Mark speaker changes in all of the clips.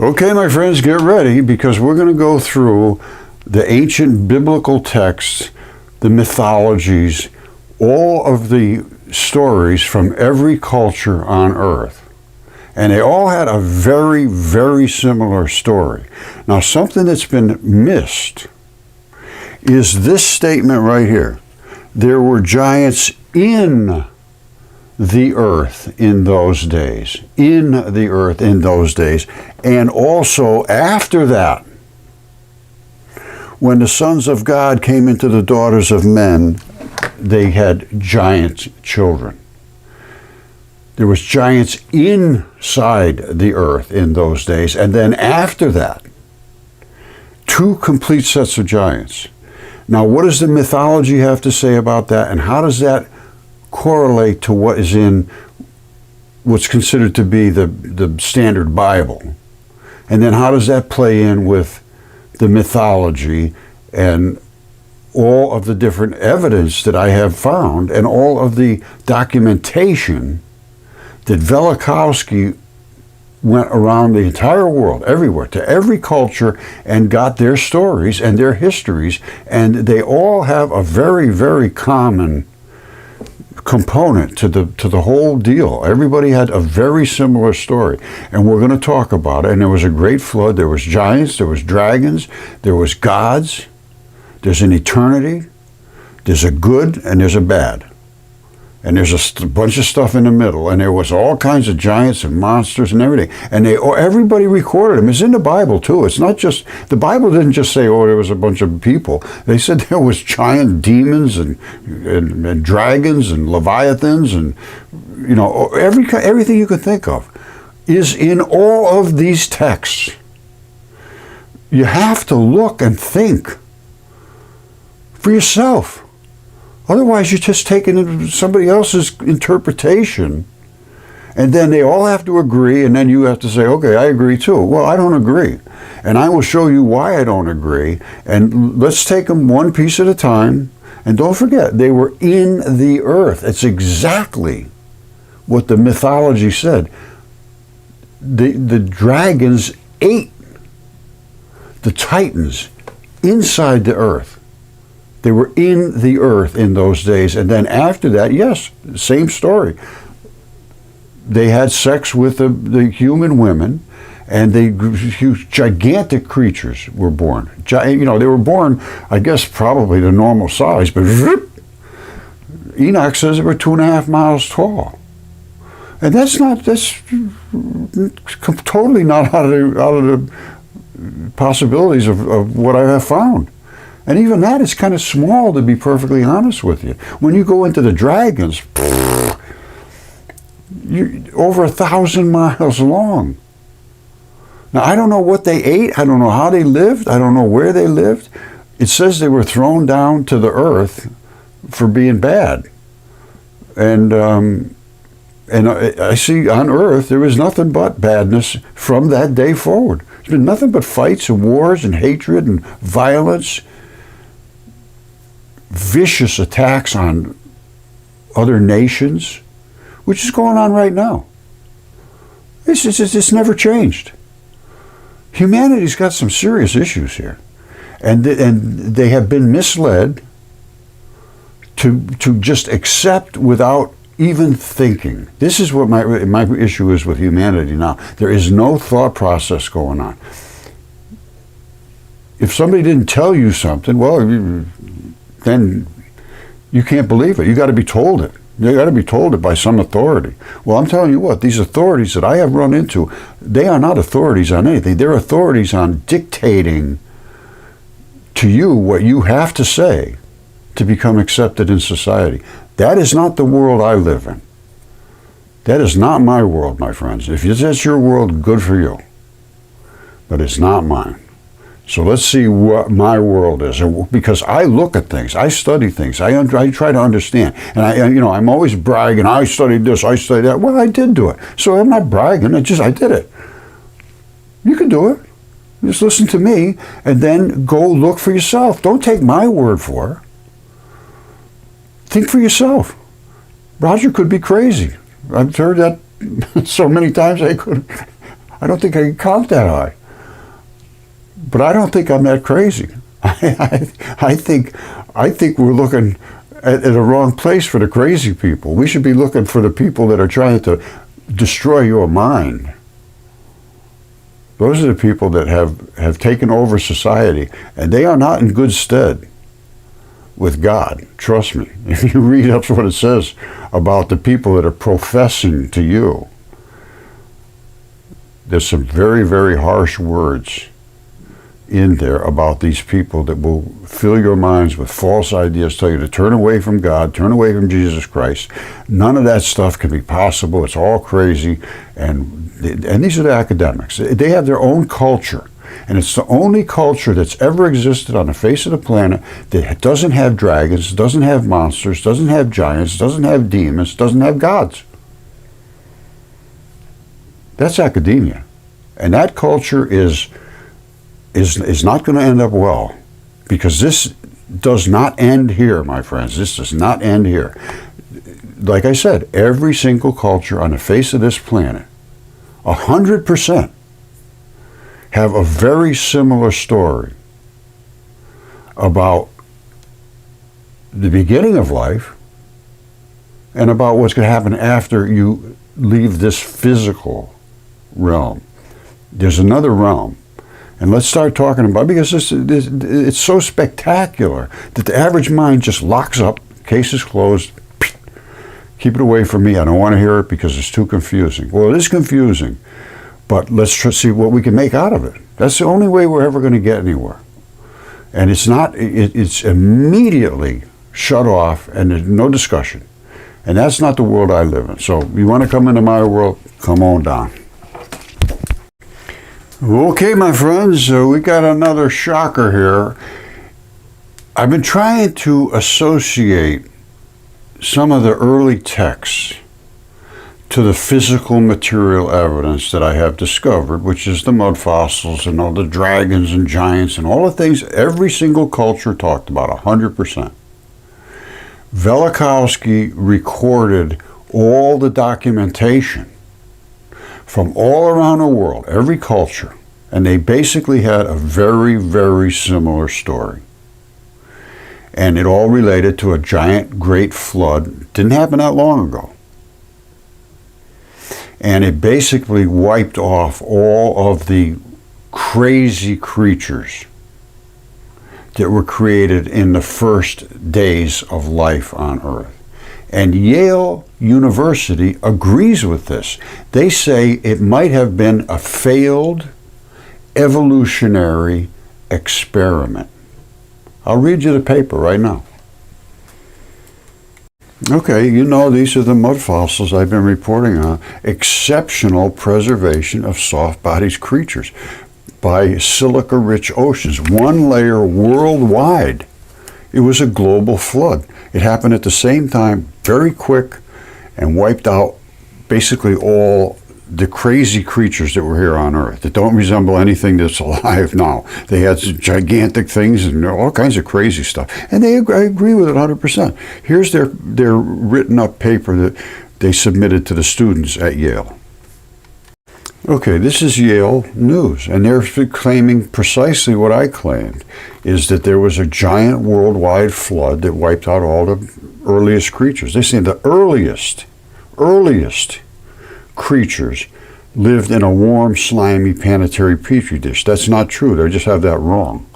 Speaker 1: Okay, my friends, get ready, because we're going to go through the ancient biblical texts, the mythologies, all of the stories from every culture on earth. And they all had a very, very similar story. Now, something that's been missed is this statement right here. There were giants in the earth in those days. In the earth in those days. And also after that, when the sons of God came into the daughters of men, they had giant children. There was giants inside the earth in those days. And then after that, two complete sets of giants. Now, what does the mythology have to say about that? And how does that correlate to what is in what's considered to be the standard Bible? And then how does that play in with the mythology and all of the different evidence that I have found and all of the documentation that Velikovsky went around the entire world, everywhere, to every culture, and got their stories and their histories, and they all have a very, very common component to the whole deal. Everybody had a very similar story, and we're going to talk about it. And there was a great flood. There was giants. There was dragons. There was gods. There's an eternity. There's a good and there's a bad. And there's a bunch of stuff in the middle, and there was all kinds of giants and monsters and everything. And everybody recorded them. It's in the Bible too. It's not just, the Bible didn't just say, oh, there was a bunch of people. They said there was giant demons and dragons and leviathans and, you know, everything you could think of is in all of these texts. You have to look and think for yourself. Otherwise, you're just taking somebody else's interpretation, and then they all have to agree, and then you have to say, okay, I agree too. Well, I don't agree, and I will show you why I don't agree, and let's take them one piece at a time. And don't forget, they were in the earth. It's exactly what the mythology said. The dragons ate the titans inside the earth. They were in the earth in those days. And then after that, yes, same story. They had sex with the human women, and huge, gigantic creatures were born. You know, they were born, I guess, probably the normal size, but Enoch says they were 2.5 miles tall. And that's totally not out of the possibilities of what I have found. And even that is kind of small, to be perfectly honest with you. When you go into the dragons, you're over 1,000 miles long. Now, I don't know what they ate. I don't know how they lived. I don't know where they lived. It says they were thrown down to the earth for being bad. And I see on earth there was nothing but badness from that day forward. There's been nothing but fights and wars and hatred and violence, vicious attacks on other nations, which is going on right now. It's never changed. Humanity's got some serious issues here, and they have been misled to just accept without even thinking. This is what my issue is with humanity now. There is no thought process going on. If somebody didn't tell you something, well, then you can't believe it. You got to be told it. You got to be told it by some authority. Well, I'm telling you what, these authorities that I have run into, they are not authorities on anything. They're authorities on dictating to you what you have to say to become accepted in society. That is not the world I live in. That is not my world, my friends. If that's your world, good for you. But it's not mine. So let's see what my world is, because I look at things, I study things, I try to understand, and I'm always bragging. I studied this, I studied that. Well, I did do it, so I'm not bragging. I did it. You can do it. Just listen to me, and then go look for yourself. Don't take my word for it. Think for yourself. Roger could be crazy. I've heard that so many times. I don't think I can count that high. But I don't think I'm that crazy. I think we're looking at a wrong place for the crazy people. We should be looking for the people that are trying to destroy your mind. Those are the people that have taken over society, and they are not in good stead with God. Trust me. If you read up what it says about the people that are professing to you, there's some very, very harsh words in there about these people that will fill your minds with false ideas, tell you to turn away from God, turn away from Jesus Christ. None of that stuff can be possible. It's all crazy. And these are the academics. They have their own culture. And it's the only culture that's ever existed on the face of the planet that doesn't have dragons, doesn't have monsters, doesn't have giants, doesn't have demons, doesn't have gods. That's academia. And that culture is not going to end up well, because this does not end here, my friends. This does not end here. Like I said, every single culture on the face of this planet, 100%, have a very similar story about the beginning of life and about what's going to happen after you leave this physical realm. There's another realm. And let's start talking about it, because it's so spectacular that the average mind just locks up, case is closed, keep it away from me, I don't want to hear it because it's too confusing. Well, it is confusing, but let's see what we can make out of it. That's the only way we're ever going to get anywhere. And it's not, it's immediately shut off and there's no discussion. And that's not the world I live in. So you want to come into my world, come on down. Okay, my friends, we got another shocker here. I've been trying to associate some of the early texts to the physical material evidence that I have discovered, which is the mud fossils and all the dragons and giants and all the things every single culture talked about, 100%. Velikovsky recorded all the documentation from all around the world, every culture, and they basically had a very, very similar story. And it all related to a giant great flood. It didn't happen that long ago. And it basically wiped off all of the crazy creatures that were created in the first days of life on Earth. And Yale University agrees with this. They say it might have been a failed evolutionary experiment. I'll read you the paper right now. Okay, you know, these are the mud fossils I've been reporting on. Exceptional preservation of soft-bodied creatures by silica-rich oceans. One layer worldwide. It was a global flood. It happened at the same time, very quick, and wiped out basically all the crazy creatures that were here on Earth that don't resemble anything that's alive now. They had some gigantic things and all kinds of crazy stuff. And I agree with it 100%. Here's their written up paper that they submitted to the students at Yale. Okay, this is Yale News, and they're claiming precisely what I claimed, is that there was a giant worldwide flood that wiped out all the earliest creatures. They say the earliest creatures lived in a warm, slimy, planetary petri dish. That's not true. They just have that wrong.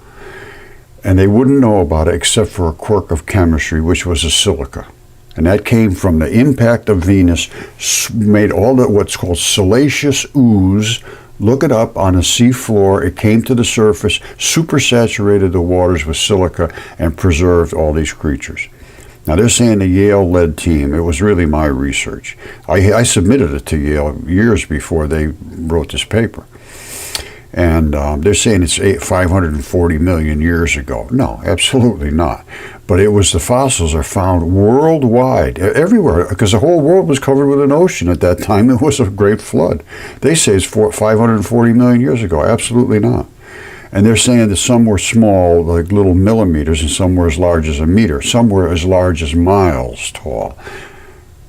Speaker 1: And they wouldn't know about it except for a quirk of chemistry, which was a silica. And that came from the impact of Venus, made all the what's called siliceous ooze. Look it up on the sea floor. It came to the surface, supersaturated the waters with silica, and preserved all these creatures. Now, they're saying the Yale-led team. It was really my research. I submitted it to Yale years before they wrote this paper. And they're saying it's 540 million years ago. No, absolutely not. But it was, the fossils are found worldwide, everywhere, because the whole world was covered with an ocean at that time. It was a great flood. They say it's 540 million years ago. Absolutely not. And they're saying that some were small, like little millimeters, and some were as large as a meter. Some were as large as miles tall.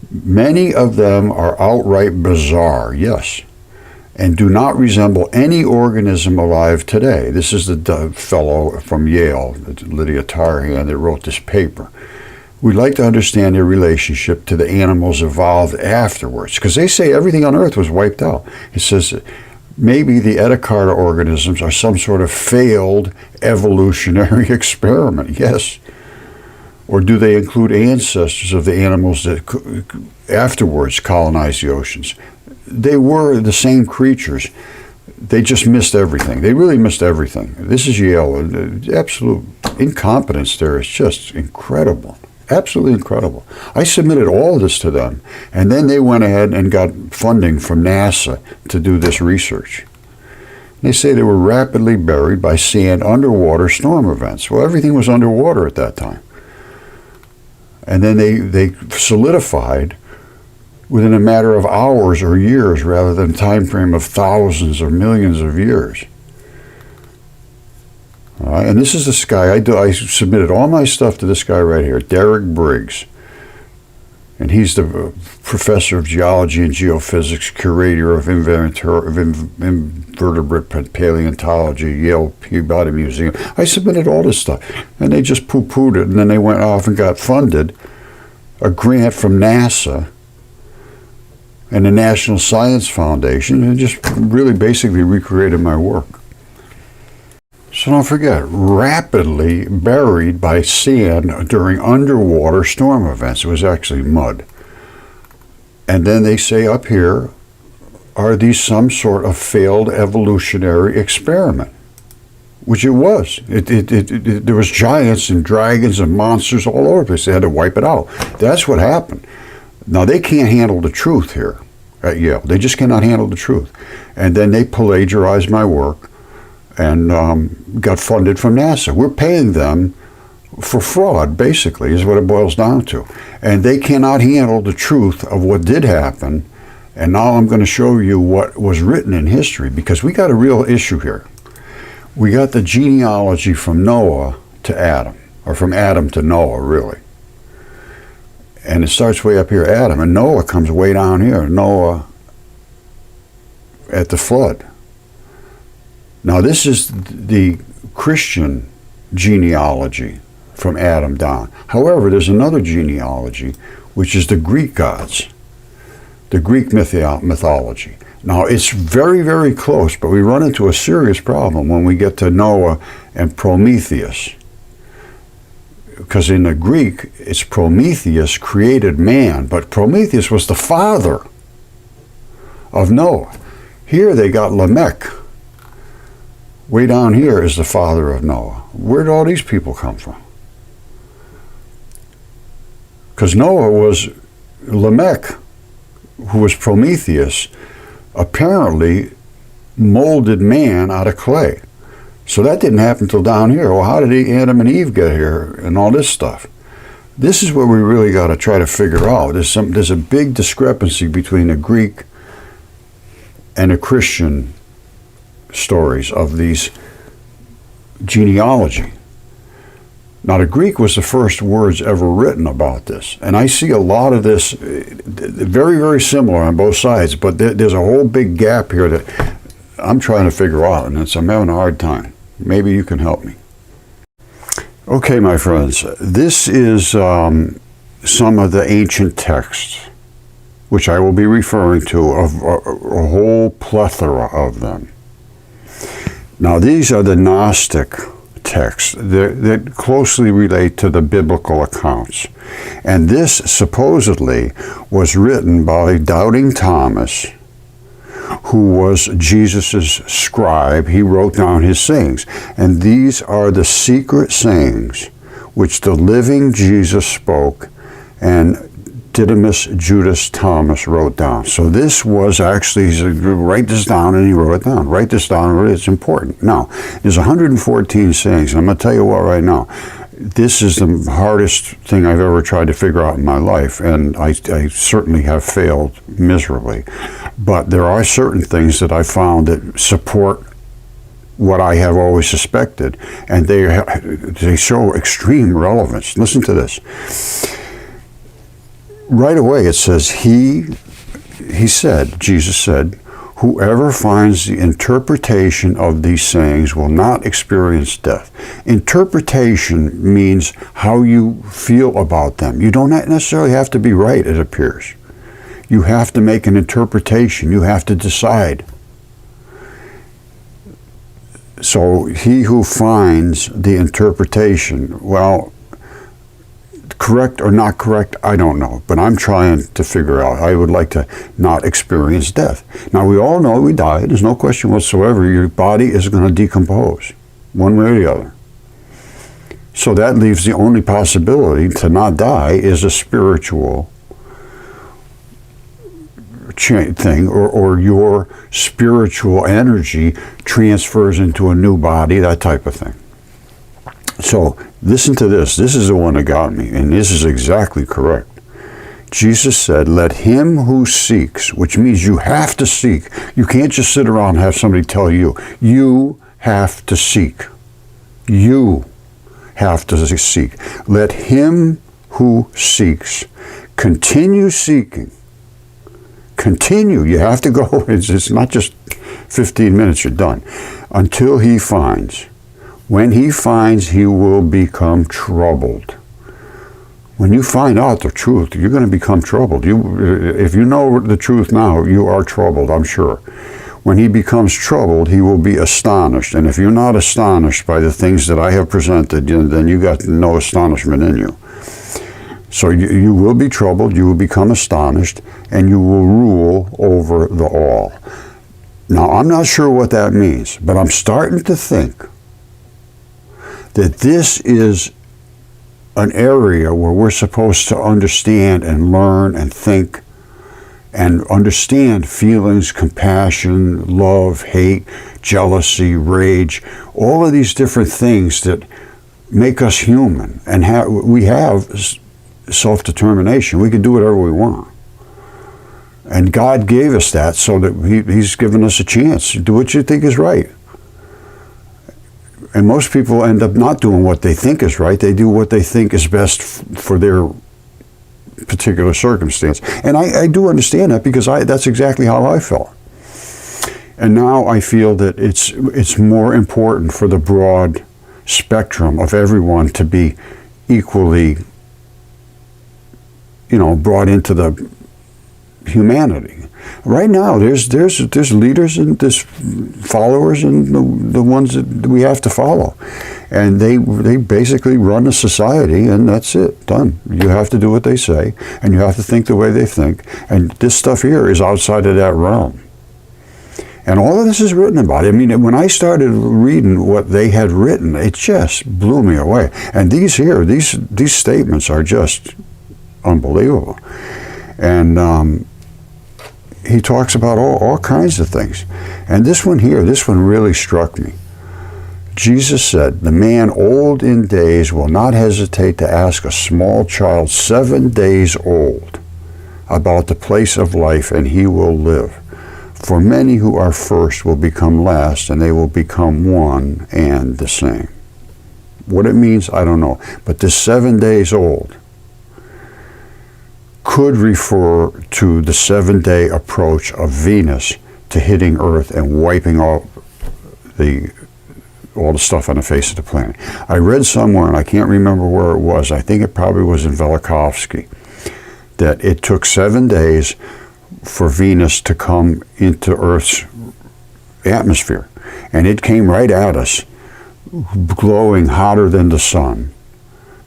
Speaker 1: Many of them are outright bizarre, yes. and do not resemble any organism alive today. This is the fellow from Yale, Lydia Tarhan, that wrote this paper. We'd like to understand their relationship to the animals evolved afterwards, because they say everything on Earth was wiped out. It says maybe the Ediacara organisms are some sort of failed evolutionary experiment. Yes. Or do they include ancestors of the animals that afterwards colonized the oceans? They were the same creatures. They just missed everything. They really missed everything. This is Yale. Absolute incompetence there is just incredible. Absolutely incredible. I submitted all of this to them, and then they went ahead and got funding from NASA to do this research. They say they were rapidly buried by sand underwater storm events. Well, everything was underwater at that time. And then they solidified within a matter of hours or years rather than a time frame of thousands or millions of years. And this is this guy, I submitted all my stuff to this guy right here, Derek Briggs. And he's the professor of geology and geophysics, curator of invertebrate paleontology, Yale Peabody Museum. I submitted all this stuff, and they just poo-pooed it, and then they went off and got funded a grant from NASA and the National Science Foundation, and just really basically recreated my work. So don't forget, rapidly buried by sand during underwater storm events. It was actually mud. And then they say up here, are these some sort of failed evolutionary experiment? Which it was. There was giants and dragons and monsters all over the place. They had to wipe it out. That's what happened. Now, they can't handle the truth here at Yale. They just cannot handle the truth. And then they plagiarized my work and got funded from NASA. We're paying them for fraud, basically, is what it boils down to. And they cannot handle the truth of what did happen. And now I'm going to show you what was written in history, because we got a real issue here. We got the genealogy from Noah to Adam, or from Adam to Noah, really. And it starts way up here, Adam, and Noah comes way down here, Noah at the flood. Now, this is the Christian genealogy from Adam down. However, there's another genealogy, which is the Greek gods, the Greek mythology. Now, it's very, very close, but we run into a serious problem when we get to Noah and Prometheus. Because in the Greek, it's Prometheus created man, but Prometheus was the father of Noah. Here they got Lamech. Way down here is the father of Noah. Where did all these people come from? Because Noah was Lamech, who was Prometheus, apparently molded man out of clay. So that didn't happen until down here. Well, how did Adam and Eve get here and all this stuff? This is where we really got to try to figure out. There's a big discrepancy between the Greek and the Christian stories of these genealogy. Now, the Greek was the first words ever written about this, and I see a lot of this very, very similar on both sides, but there's a whole big gap here that I'm trying to figure out, and I'm having a hard time. Maybe you can help me. Okay, my friends, this is some of the ancient texts, which I will be referring to, of a whole plethora of them. Now, these are the Gnostic texts that closely relate to the biblical accounts. And this supposedly was written by doubting Thomas, who was Jesus' scribe. He wrote down his sayings. And these are the secret sayings which the living Jesus spoke, and Didymus Judas Thomas wrote down. So this was actually, he said, write this down, and he wrote it down. Write this down, it's important. Now, there's 114 sayings, and I'm going to tell you what right now. This is the hardest thing I've ever tried to figure out in my life, and I certainly have failed miserably. But there are certain things that I found that support what I have always suspected, and they show extreme relevance. Listen to this. Right away it says, he said, Jesus said, Whoever finds the interpretation of these sayings will not experience death. Interpretation means how you feel about them. You don't necessarily have to be right, it appears. You have to make an interpretation. You have to decide. So he who finds the interpretation, well, correct or not correct, I don't know. But I'm trying to figure out. I would like to not experience death. Now, we all know we die. There's no question whatsoever. Your body is going to decompose, one way or the other. So that leaves the only possibility to not die is a spiritual thing, or your spiritual energy transfers into a new body, that type of thing. So listen to this. This is the one that got me, and this is exactly correct. Jesus said, let him who seeks, which means you have to seek. You can't just sit around and have somebody tell you. You have to seek. You have to seek. Let him who seeks continue seeking. Continue. You have to go. It's not just 15 minutes, you're done. Until he finds. When he finds, he will become troubled. When you find out the truth, you're going to become troubled. If you know the truth now, you are troubled, I'm sure. When he becomes troubled, he will be astonished. And if you're not astonished by the things that I have presented, then you got no astonishment in you. So you will be troubled, you will become astonished, and you will rule over the all. Now, I'm not sure what that means, but I'm starting to think that this is an area where we're supposed to understand and learn and think and understand feelings, compassion, love, hate, jealousy, rage, all of these different things that make us human. And we have self-determination. We can do whatever we want. And God gave us that so that he's given us a chance. Do what you think is right. And most people end up not doing what they think is right. They do what they think is best for their particular circumstance. And I do understand that, because that's exactly how I felt. And now I feel that it's more important for the broad spectrum of everyone to be equally, brought into the humanity. Right now, there's leaders and there's followers, and the ones that we have to follow, and they basically run a society, and that's it, done. You have to do what they say, and you have to think the way they think, and this stuff here is outside of that realm. And all of this is written about it. I mean, when I started reading what they had written, it just blew me away. And these statements are just unbelievable. And he talks about all kinds of things. And this one really struck me. Jesus said, the man old in days will not hesitate to ask a small child 7 days old about the place of life, and he will live. For many who are first will become last, and they will become one and the same. What it means, I don't know. But this 7 days old could refer to the 7-day approach of Venus to hitting Earth and wiping all the stuff on the face of the planet. I read somewhere, and I can't remember where it was, I think it probably was in Velikovsky, that it took 7 days for Venus to come into Earth's atmosphere. And it came right at us, glowing hotter than the sun,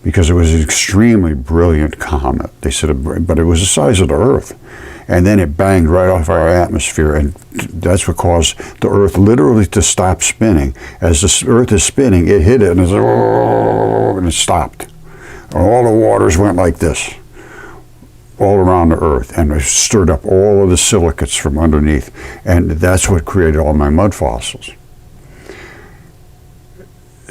Speaker 1: because it was an extremely brilliant comet. They said, but it was the size of the Earth. And then it banged right off our atmosphere, and that's what caused the Earth literally to stop spinning. As the Earth is spinning, it hit it, and it stopped. All the waters went like this, all around the Earth, and it stirred up all of the silicates from underneath. And that's what created all my mud fossils.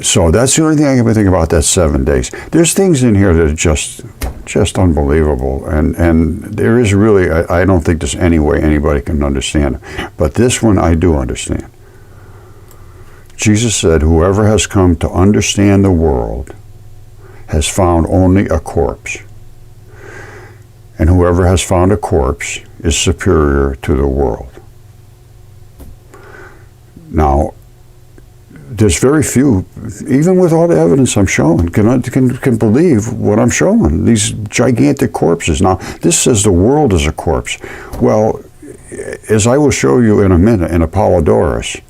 Speaker 1: So that's the only thing I can think about, that 7 days. There's things in here that are just unbelievable, and there is really, I don't think there's any way anybody can understand it. But this one I do understand. Jesus said, whoever has come to understand the world has found only a corpse. And whoever has found a corpse is superior to the world. Now, there's very few, even with all the evidence I'm showing, can believe what I'm showing. These gigantic corpses. Now, this says the world is a corpse. Well, as I will show you in a minute in Apollodorus,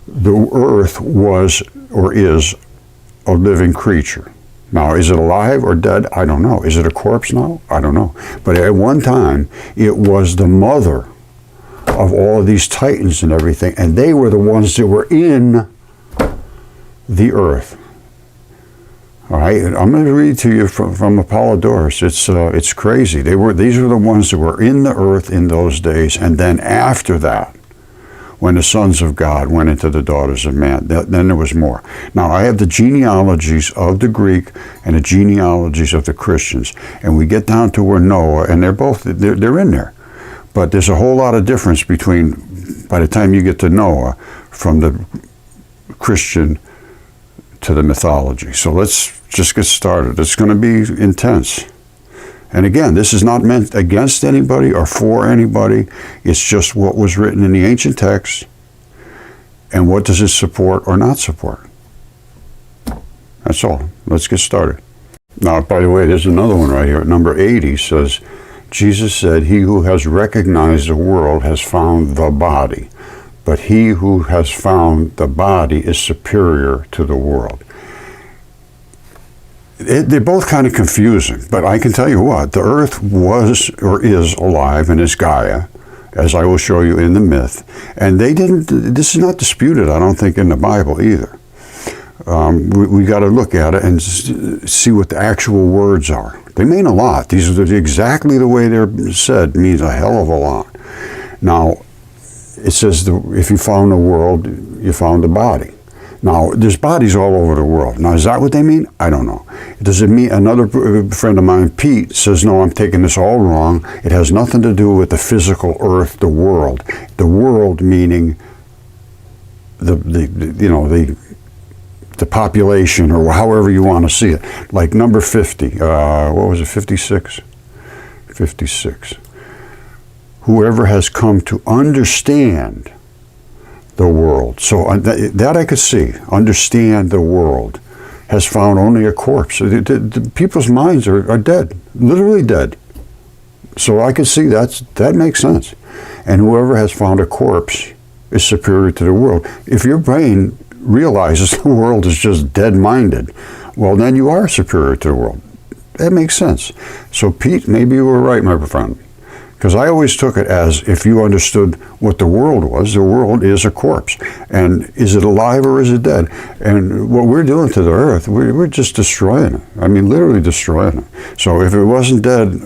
Speaker 1: the earth was or is a living creature. Now, is it alive or dead? I don't know. Is it a corpse now? I don't know. But at one time, it was the mother of all of these titans and everything, and they were the ones that were in the earth. All right, I'm going to read to you from Apollodorus. It's crazy. These were the ones that were in the earth in those days, and then after that, when the sons of God went into the daughters of man, then there was more. Now, I have the genealogies of the Greek and the genealogies of the Christians, and we get down to where Noah, and they're in there. But there's a whole lot of difference between, by the time you get to Noah, from the Christian to the mythology. So let's just get started. It's going to be intense. And again, this is not meant against anybody or for anybody. It's just what was written in the ancient texts and what does it support or not support. That's all. Let's get started. Now, by the way, there's another one right here. Number 80 says, Jesus said, "He who has recognized the world has found the body, but he who has found the body is superior to the world." They're both kind of confusing, but I can tell you what, the earth was or is alive and is Gaia, as I will show you in the myth, and this is not disputed, I don't think, in the Bible either. We got to look at it and see what the actual words are. They mean a lot. These are exactly the way they're said, means a hell of a lot. Now, it says if you found the world, you found the body. Now, there's bodies all over the world. Now, is that what they mean? I don't know. Does it mean, another friend of mine, Pete, says, no, I'm taking this all wrong. It has nothing to do with the physical earth, the world. The world meaning the population, or however you want to see it. Like number 50, what was it, 56? 56. Whoever has come to understand the world. So that I could see, understand the world, has found only a corpse. The people's minds are dead, literally dead. So I could see that makes sense. And whoever has found a corpse is superior to the world. If your brain realizes the world is just dead-minded, well, then you are superior to the world. That makes sense. So Pete, maybe you were right, my friend. Because I always took it as, if you understood what the world was, the world is a corpse. And is it alive or is it dead? And what we're doing to the earth, we're just destroying it. I mean, literally destroying it. So if it wasn't dead,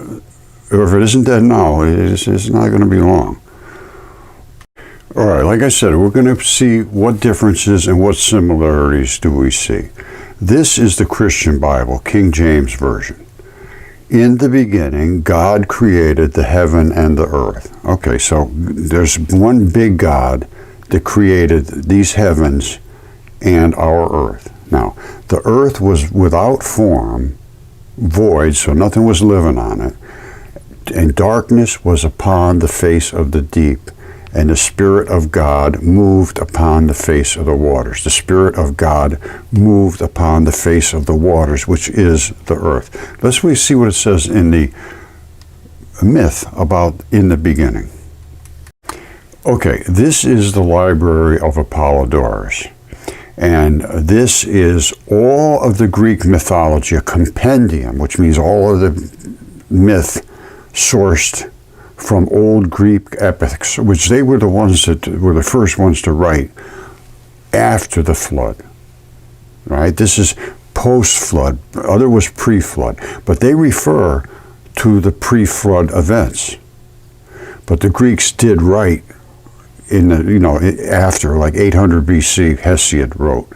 Speaker 1: or if it isn't dead now, it's not going to be long. All right, like I said, we're going to see what differences and what similarities do we see. This is the Christian Bible, King James Version. In the beginning, God created the heaven and the earth. Okay, so there's one big God that created these heavens and our earth. Now, the earth was without form, void, so nothing was living on it, and darkness was upon the face of the deep, and the Spirit of God moved upon the face of the waters. The Spirit of God moved upon the face of the waters, which is the earth. Let's see what it says in the myth about in the beginning. Okay, this is the library of Apollodorus. And this is all of the Greek mythology, a compendium, which means all of the myth sourced from old Greek epics, which they were the ones that were the first ones to write after the flood. Right? This is post-flood. Other was pre-flood. But they refer to the pre-flood events. But the Greeks did write in the, after, like 800 BC, Hesiod wrote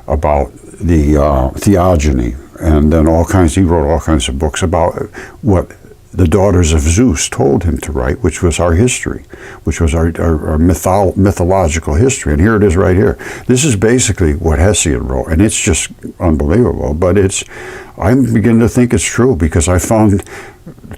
Speaker 1: about the theogony, and then he wrote all kinds of books about what the daughters of Zeus told him to write, which was our history, which was our mythological history. And here it is right here. This is basically what Hesiod wrote, and it's just unbelievable, but it's I'm beginning to think it's true, because I found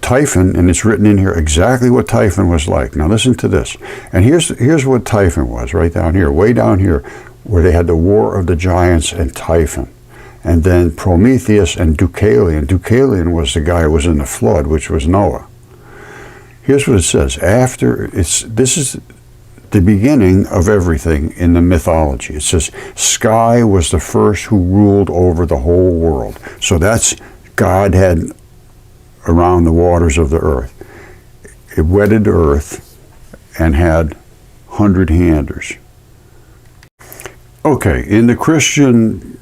Speaker 1: Typhon, and it's written in here exactly what Typhon was like. Now listen to this. And here's what Typhon was, right down here, way down here, where they had the War of the Giants and Typhon. And then Prometheus and Deucalion. Deucalion was the guy who was in the flood, which was Noah. Here's what it says. This is the beginning of everything in the mythology. It says, Sky was the first who ruled over the whole world. So that's God had around the waters of the earth. It wetted the earth and had 100-handers. Okay, in the Christian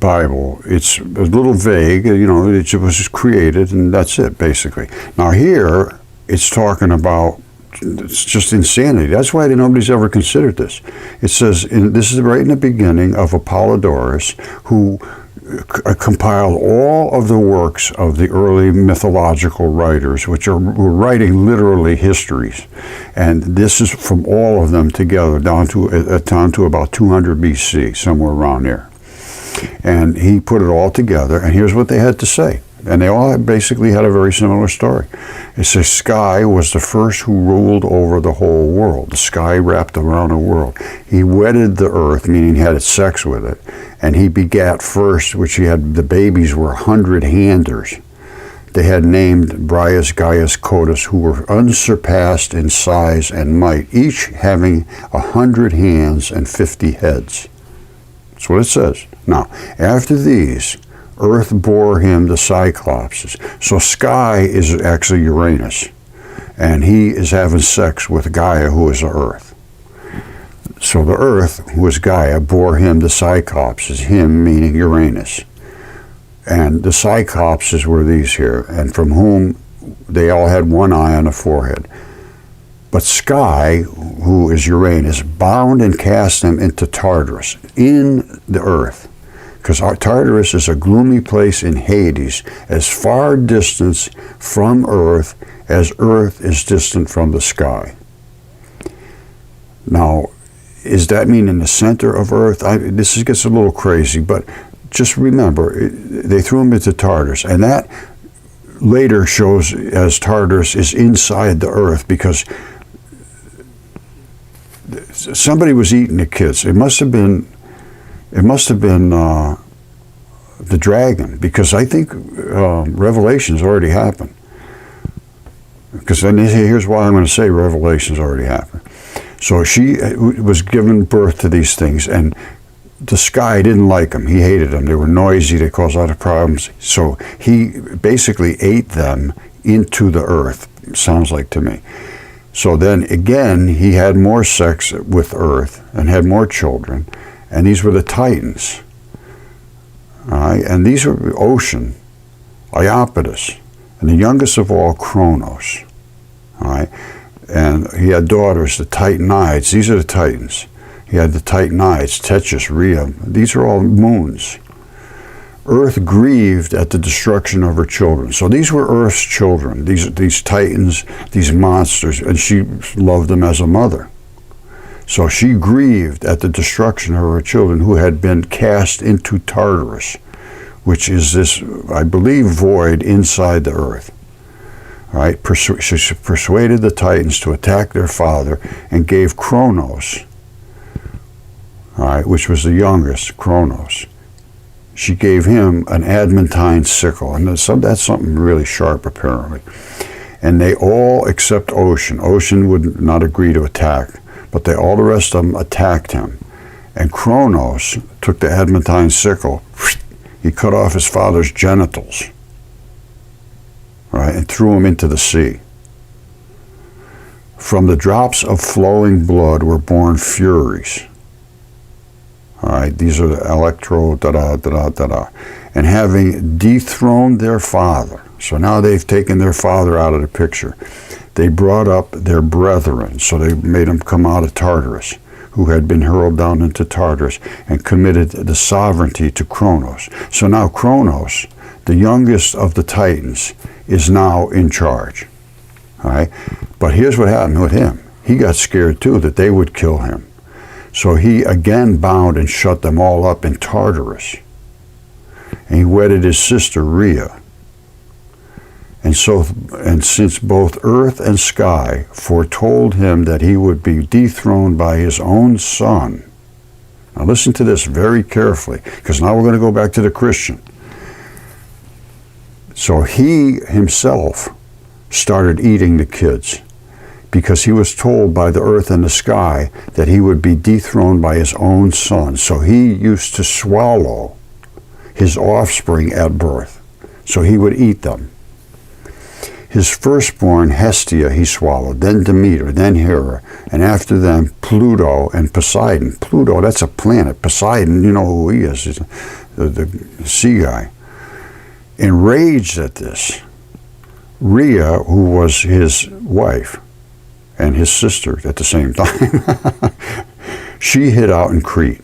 Speaker 1: Bible, it's a little vague. It was just created, and that's it, basically. Now here, it's talking about, it's just insanity. That's why nobody's ever considered this. It says, this is right in the beginning of Apollodorus, who compiled all of the works of the early mythological writers, which were writing literally histories. And this is from all of them together down to about 200 BC, somewhere around there. And he put it all together, and here's what they had to say. And they all basically had a very similar story. It says, Sky was the first who ruled over the whole world. The sky wrapped around the world. He wetted the earth, meaning he had sex with it, and he begat first, which he had, the babies were 100-handers. They had named Brias, Gaius, Codus, who were unsurpassed in size and might, each having 100 hands and 50 heads. That's what it says. Now, after these, Earth bore him the Cyclopses. So Sky is actually Uranus, and he is having sex with Gaia, who is the Earth. So the Earth, who is Gaia, bore him the Cyclopses, him meaning Uranus. And the Cyclopses were these here, and from whom they all had one eye on the forehead. But Sky, who is Uranus, bound and cast them into Tartarus, in the Earth. Because Tartarus is a gloomy place in Hades, as far distant from Earth as Earth is distant from the sky. Now, does that mean in the center of Earth? This gets a little crazy, but just remember, they threw him into Tartarus, and that later shows as Tartarus is inside the Earth, because somebody was eating the kids. It must have been the dragon, because I think Revelations already happened. Because then here's why I'm going to say Revelations already happened. So she was given birth to these things, and the sky didn't like them. He hated them. They were noisy. They caused a lot of problems. So he basically ate them into the earth, sounds like to me. So then again, he had more sex with Earth and had more children. And these were the Titans. All right? And these were Ocean, Iapetus, and the youngest of all, Kronos. All right? And he had daughters, the Titanides. These are the Titans. He had the Titanides, Tethys, Rhea. These are all moons. Earth grieved at the destruction of her children. So these were Earth's children, these Titans, these monsters, and she loved them as a mother. So she grieved at the destruction of her children, who had been cast into Tartarus, which is this, I believe, void inside the earth. All right? She persuaded the Titans to attack their father and gave Kronos, all right, which was the youngest, Kronos. She gave him an adamantine sickle, and that's something really sharp, apparently. And they all, except Ocean. Ocean would not agree to attack, but all the rest of them attacked him. And Kronos took the adamantine sickle, he cut off his father's genitals, right, and threw him into the sea. From the drops of flowing blood were born Furies. All right, these are the and having dethroned their father, so now they've taken their father out of the picture, they brought up their brethren, so they made them come out of Tartarus, who had been hurled down into Tartarus, and committed the sovereignty to Kronos. So now Kronos, the youngest of the Titans, is now in charge. All right, but here's what happened with him. He got scared too that they would kill him. So he again bound and shut them all up in Tartarus. and he wedded his sister Rhea. And since both earth and sky foretold him that he would be dethroned by his own son. Now listen to this very carefully, because now we're going to go back to the Christian. So he himself started eating the kids, because he was told by the earth and the sky that he would be dethroned by his own son. So he used to swallow his offspring at birth. So he would eat them. His firstborn, Hestia, he swallowed, then Demeter, then Hera, and after them, Pluto and Poseidon. Pluto, that's a planet. Poseidon, you know who he is. He's the sea guy. Enraged at this, Rhea, who was his wife and his sister at the same time, she hid out in Crete.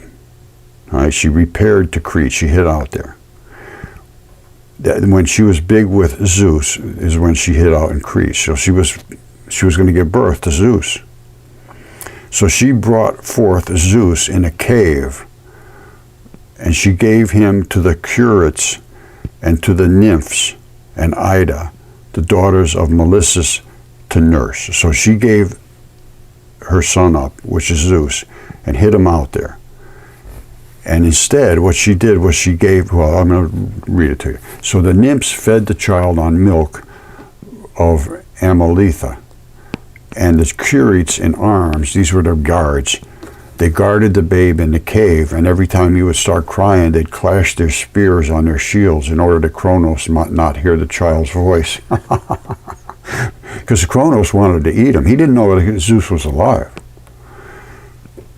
Speaker 1: All right, she repaired to Crete. She hid out there. When she was big with Zeus is when she hid out in Crete. So she was going to give birth to Zeus. So she brought forth Zeus in a cave, and she gave him to the Curates and to the nymphs and Ida, the daughters of Melissus, to nurse. So she gave her son up, which is Zeus, and hid him out there. And instead, what she did was she gave, well, I'm going to read it to you. So the nymphs fed the child on milk of Amalethea, and the Curates in arms, these were their guards, they guarded the babe in the cave, and every time he would start crying, they'd clash their spears on their shields in order that Kronos might not hear the child's voice. Because Kronos wanted to eat him. He didn't know that Zeus was alive.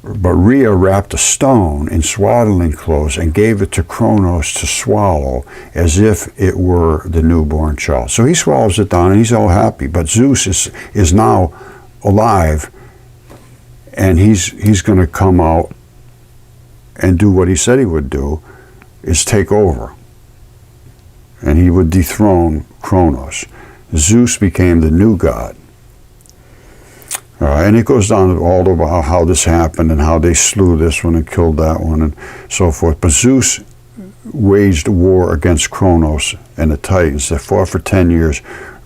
Speaker 1: But Rhea wrapped a stone in swaddling clothes and gave it to Kronos to swallow as if it were the newborn child. So he swallows it down and he's all happy. But Zeus is now alive, and he's going to come out and do what he said he would do, is take over. And he would dethrone Kronos. Zeus became the new god. And it goes down all about how this happened and how they slew this one and killed that one and so forth. But Zeus waged war against Kronos and the Titans. They fought for 10 years.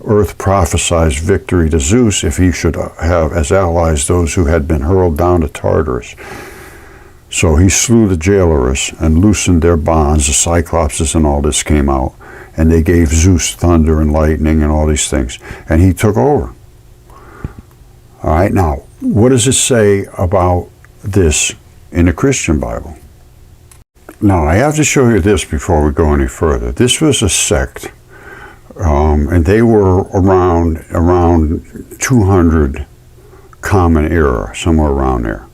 Speaker 1: Earth prophesied victory to Zeus if he should have as allies those who had been hurled down to Tartarus. So he slew the jailers and loosened their bonds. The Cyclopses and all this came out. And they gave Zeus thunder and lightning and all these things. And he took over. All right, now, what does it say about this in the Christian Bible? Now, I have to show you this before we go any further. This was a sect, and they were around 200 Common Era, somewhere around there.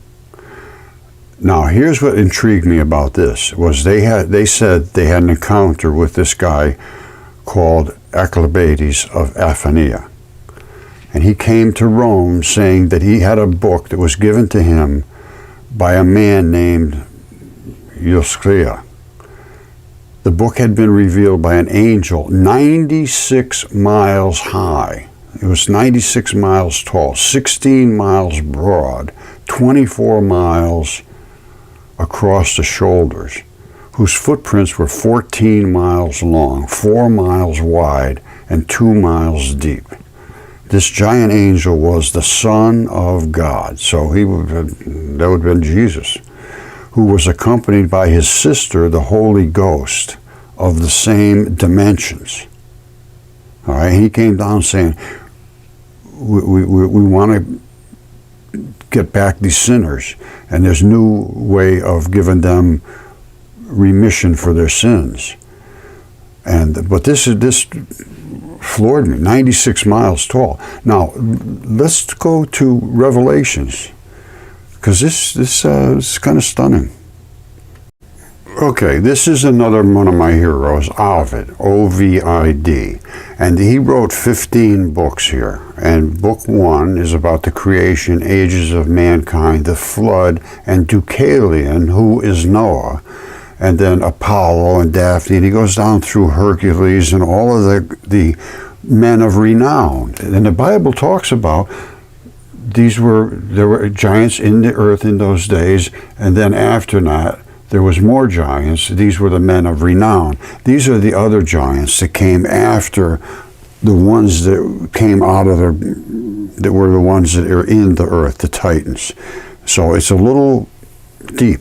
Speaker 1: Now, here's what intrigued me about this, was they said they had an encounter with this guy called Eclipades of Aphania. And he came to Rome saying that he had a book that was given to him by a man named Euschria. The book had been revealed by an angel 96 miles high. It was 96 miles tall, 16 miles broad, 24 miles across the shoulders, whose footprints were 14 miles long, 4 miles wide, and 2 miles deep. This giant angel was the Son of God, so that would have been Jesus, who was accompanied by his sister, the Holy Ghost, of the same dimensions. All right, he came down saying, we want to get back these sinners, and there's a new way of giving them remission for their sins. But this floored me, 96 miles tall. Now, let's go to Revelations, because this is kind of stunning. Okay, this is another one of my heroes, Ovid, O-V-I-D, and he wrote 15 books here. And book 1 is about the creation, ages of mankind, the flood, and Deucalion, who is Noah, and then Apollo and Daphne, and he goes down through Hercules and all of the men of renown. And the Bible talks about there were giants in the earth in those days, and then after that, there was more giants. These were the men of renown. These are the other giants that came after the ones that came out of that were the ones that are in the earth, the Titans. So it's a little deep.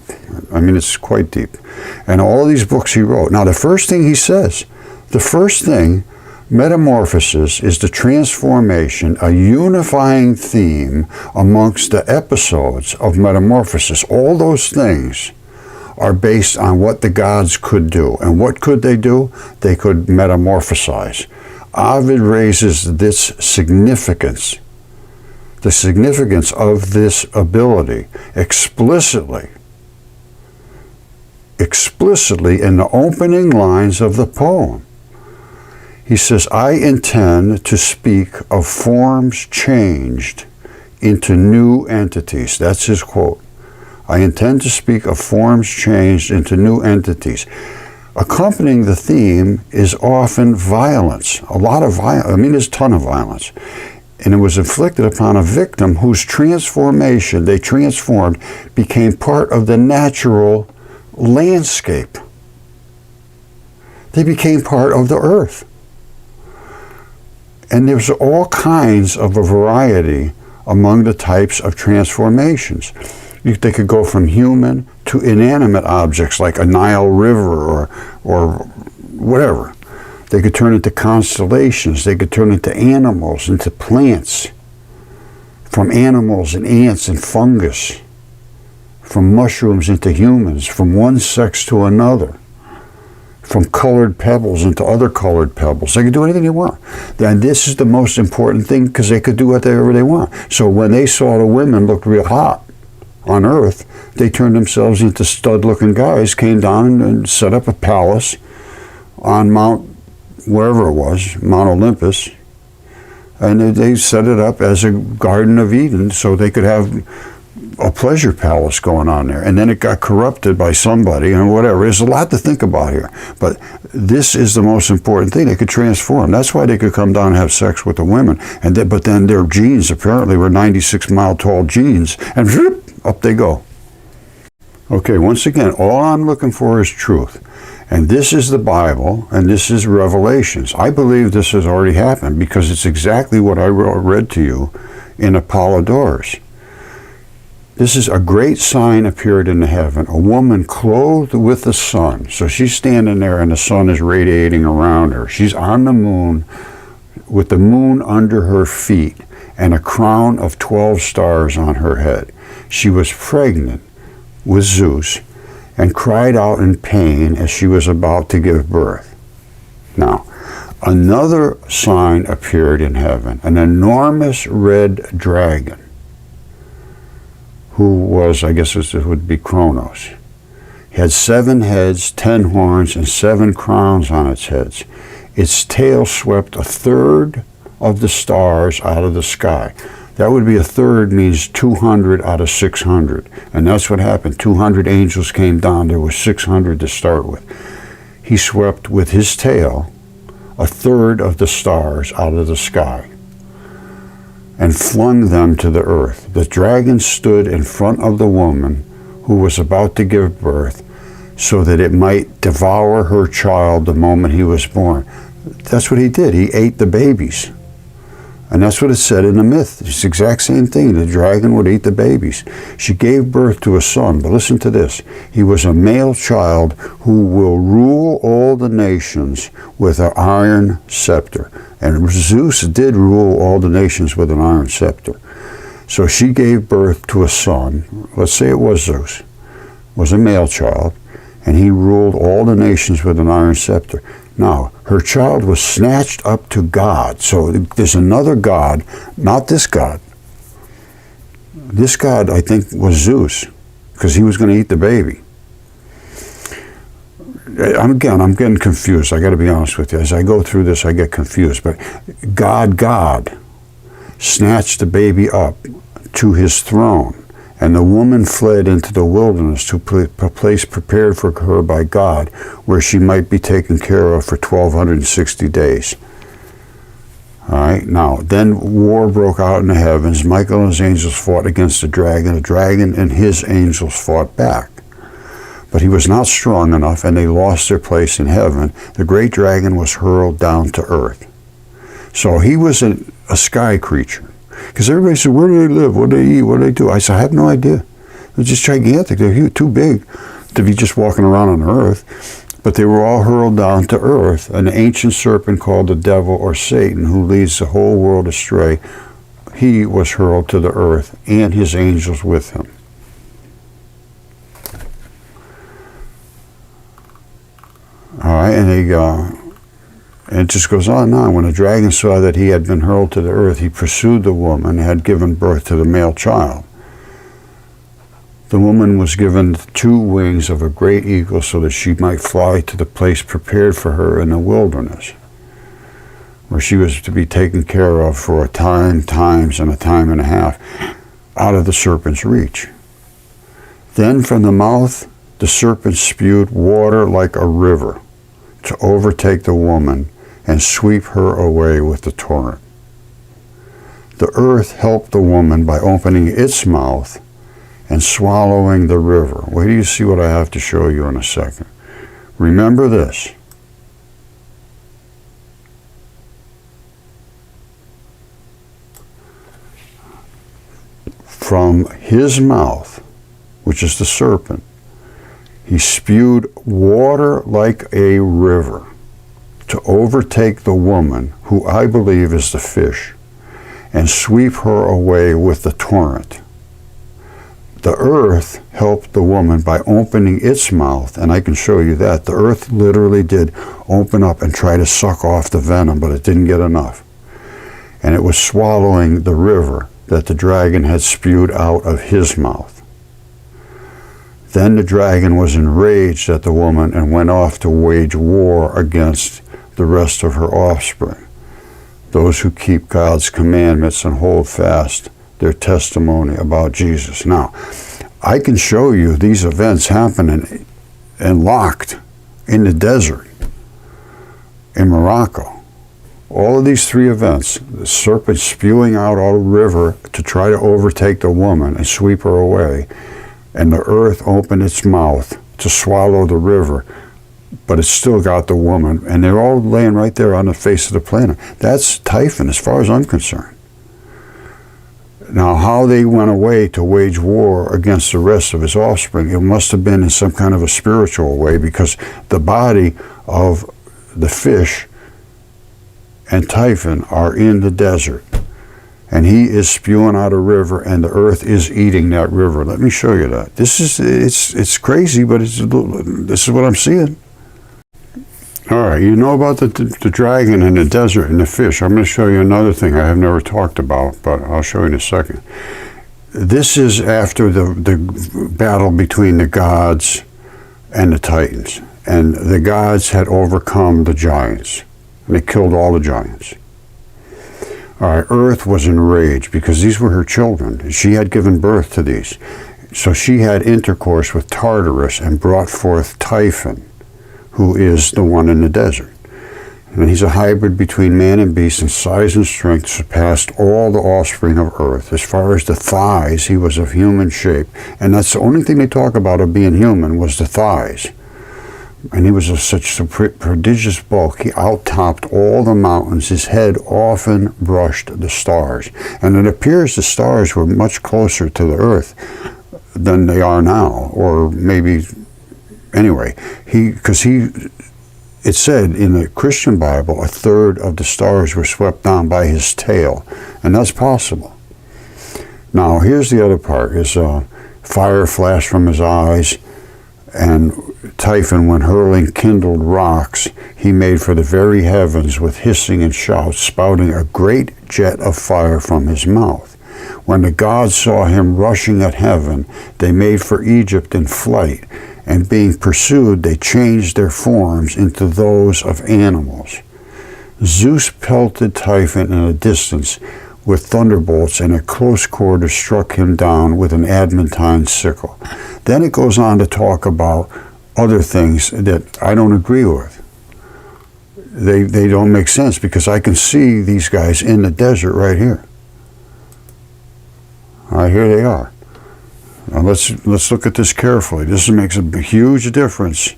Speaker 1: I mean, it's quite deep. And all these books he wrote. Now, the first thing he says, metamorphosis is the transformation, a unifying theme amongst the episodes of metamorphosis. All those things are based on what the gods could do. And what could they do? They could metamorphosize. Ovid raises this significance, the significance of this ability explicitly in the opening lines of the poem. He says, I intend to speak of forms changed into new entities. That's his quote. I intend to speak of forms changed into new entities. Accompanying the theme is often violence, a lot of violence. I mean, there's a ton of violence. And it was inflicted upon a victim whose transformation, they transformed, became part of the natural landscape. They became part of the earth. And there's all kinds of a variety among the types of transformations. They could go from human to inanimate objects like a Nile River or whatever. They could turn into constellations. They could turn into animals, into plants. From animals and ants and fungus. From mushrooms into humans. From one sex to another. From colored pebbles into other colored pebbles. They could do anything they want. And this is the most important thing because they could do whatever they want. So when they saw the women looked real hot on Earth, they turned themselves into stud-looking guys, came down and set up a palace on Mount, wherever it was, Mount Olympus, and they set it up as a Garden of Eden so they could have a pleasure palace going on there. And then it got corrupted by somebody and whatever. There's a lot to think about here. But this is the most important thing. They could transform. That's why they could come down and have sex with the women. But then their genes apparently were 96-mile-tall genes. And whoop, up they go. Okay, once again, all I'm looking for is truth. And this is the Bible, and this is Revelations. I believe this has already happened because it's exactly what I read to you in Apollodorus. This is a great sign appeared in the heaven, a woman clothed with the sun. So she's standing there and the sun is radiating around her. She's on the moon with the moon under her feet and a crown of 12 stars on her head. She was pregnant with Zeus and cried out in pain as she was about to give birth. Now, another sign appeared in heaven, an enormous red dragon, who was, I guess it would be Kronos. He had 7 heads, 10 horns, and 7 crowns on its heads. Its tail swept a third of the stars out of the sky. That would be a third, means 200 out of 600. And that's what happened. 200 angels came down. There was 600 to start with. He swept with his tail a third of the stars out of the sky and flung them to the earth. The dragon stood in front of the woman who was about to give birth so that it might devour her child the moment he was born. That's what he did. He ate the babies. And that's what it said in the myth. It's the exact same thing. The dragon would eat the babies. She gave birth to a son, but listen to this. He was a male child who will rule all the nations with an iron scepter. And Zeus did rule all the nations with an iron scepter. So she gave birth to a son. Let's say it was Zeus. Was a male child. And he ruled all the nations with an iron scepter. Now, her child was snatched up to God. So there's another God, not this God. This God, I think, was Zeus, because he was going to eat the baby. I'm getting confused. I got to be honest with you. As I go through this, I get confused. But God snatched the baby up to his throne. And the woman fled into the wilderness to a place prepared for her by God, where she might be taken care of for 1,260 days. All right, now, then war broke out in the heavens. Michael and his angels fought against the dragon. The dragon and his angels fought back. but he was not strong enough, and they lost their place in heaven. The great dragon was hurled down to earth. So he was a sky creature. Because everybody said, where do they live? What do they eat? What do they do? I said, I have no idea. They're just gigantic. They're huge, too big to be just walking around on earth. But they were all hurled down to earth. An ancient serpent called the devil or Satan, who leads the whole world astray, he was hurled to the earth, and his angels with him. All right, and it just goes on and on. When the dragon saw that he had been hurled to the earth, he pursued the woman and had given birth to the male child. The woman was given 2 wings of a great eagle so that she might fly to the place prepared for her in the wilderness, where she was to be taken care of for a time, times, and a time and a half, out of the serpent's reach. Then from the mouth the serpent spewed water like a river to overtake the woman and sweep her away with the torrent. The earth helped the woman by opening its mouth and swallowing the river. Wait till you see what I have to show you in a second. Remember this. From his mouth, which is the serpent, he spewed water like a river to overtake the woman, who I believe is the fish, and sweep her away with the torrent. The earth helped the woman by opening its mouth, and I can show you that. The earth literally did open up and try to suck off the venom, but it didn't get enough. And it was swallowing the river that the dragon had spewed out of his mouth. Then the dragon was enraged at the woman and went off to wage war against the rest of her offspring, those who keep God's commandments and hold fast their testimony about Jesus. Now, I can show you these events happening and locked in the desert in Morocco. All of these 3 events, the serpent spewing out a river to try to overtake the woman and sweep her away, and the earth opened its mouth to swallow the river, but it still got the woman, and they're all laying right there on the face of the planet. That's Typhon, as far as I'm concerned. Now, how they went away to wage war against the rest of his offspring, it must have been in some kind of a spiritual way, because the body of the fish and Typhon are in the desert. And he is spewing out a river, and the earth is eating that river. Let me show you that. It's crazy, but this is what I'm seeing. All right, you know about the dragon and the desert and the fish. I'm going to show you another thing I have never talked about, but I'll show you in a second. This is after the battle between the gods and the titans. And the gods had overcome the giants, and they killed all the giants. All right, Earth was enraged because these were her children. She had given birth to these. So she had intercourse with Tartarus and brought forth Typhon, who is the one in the desert. And he's a hybrid between man and beast, in size and strength surpassed all the offspring of Earth. As far as the thighs, he was of human shape. And that's the only thing they talk about of being human, was the thighs. And he was of such prodigious bulk, he out-topped all the mountains. His head often brushed the stars. And it appears the stars were much closer to the earth than they are now, or maybe, anyway. It said in the Christian Bible, 1/3 of the stars were swept down by his tail, and that's possible. Now, here's the other part, is fire flashed from his eyes, and Typhon, when hurling kindled rocks, he made for the very heavens with hissing and shouts, spouting a great jet of fire from his mouth. When the gods saw him rushing at heaven, they made for Egypt in flight, and being pursued, they changed their forms into those of animals. Zeus pelted Typhon in a distance with thunderbolts, and at close quarters struck him down with an adamantine sickle. Then it goes on to talk about other things that I don't agree with. They don't make sense, because I can see these guys in the desert right here. All right, here they are. Now let's look at this carefully. This makes a huge difference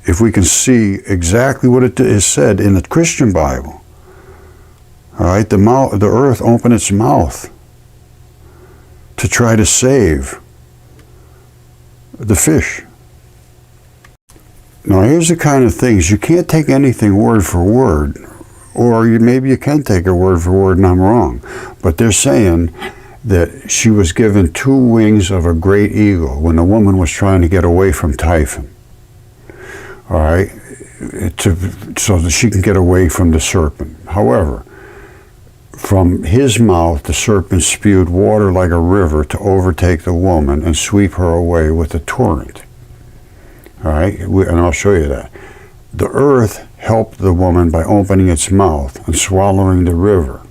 Speaker 1: if we can see exactly what it is said in the Christian Bible. All right, the earth opened its mouth to try to save the fish. Now here's the kind of things, you can't take anything word for word, or maybe you can take a word for word and I'm wrong, but they're saying that she was given 2 wings of a great eagle when the woman was trying to get away from Typhon. All right, so that she can get away from the serpent. However, from his mouth the serpent spewed water like a river to overtake the woman and sweep her away with a torrent. All right, and I'll show you that. The earth helped the woman by opening its mouth and swallowing the river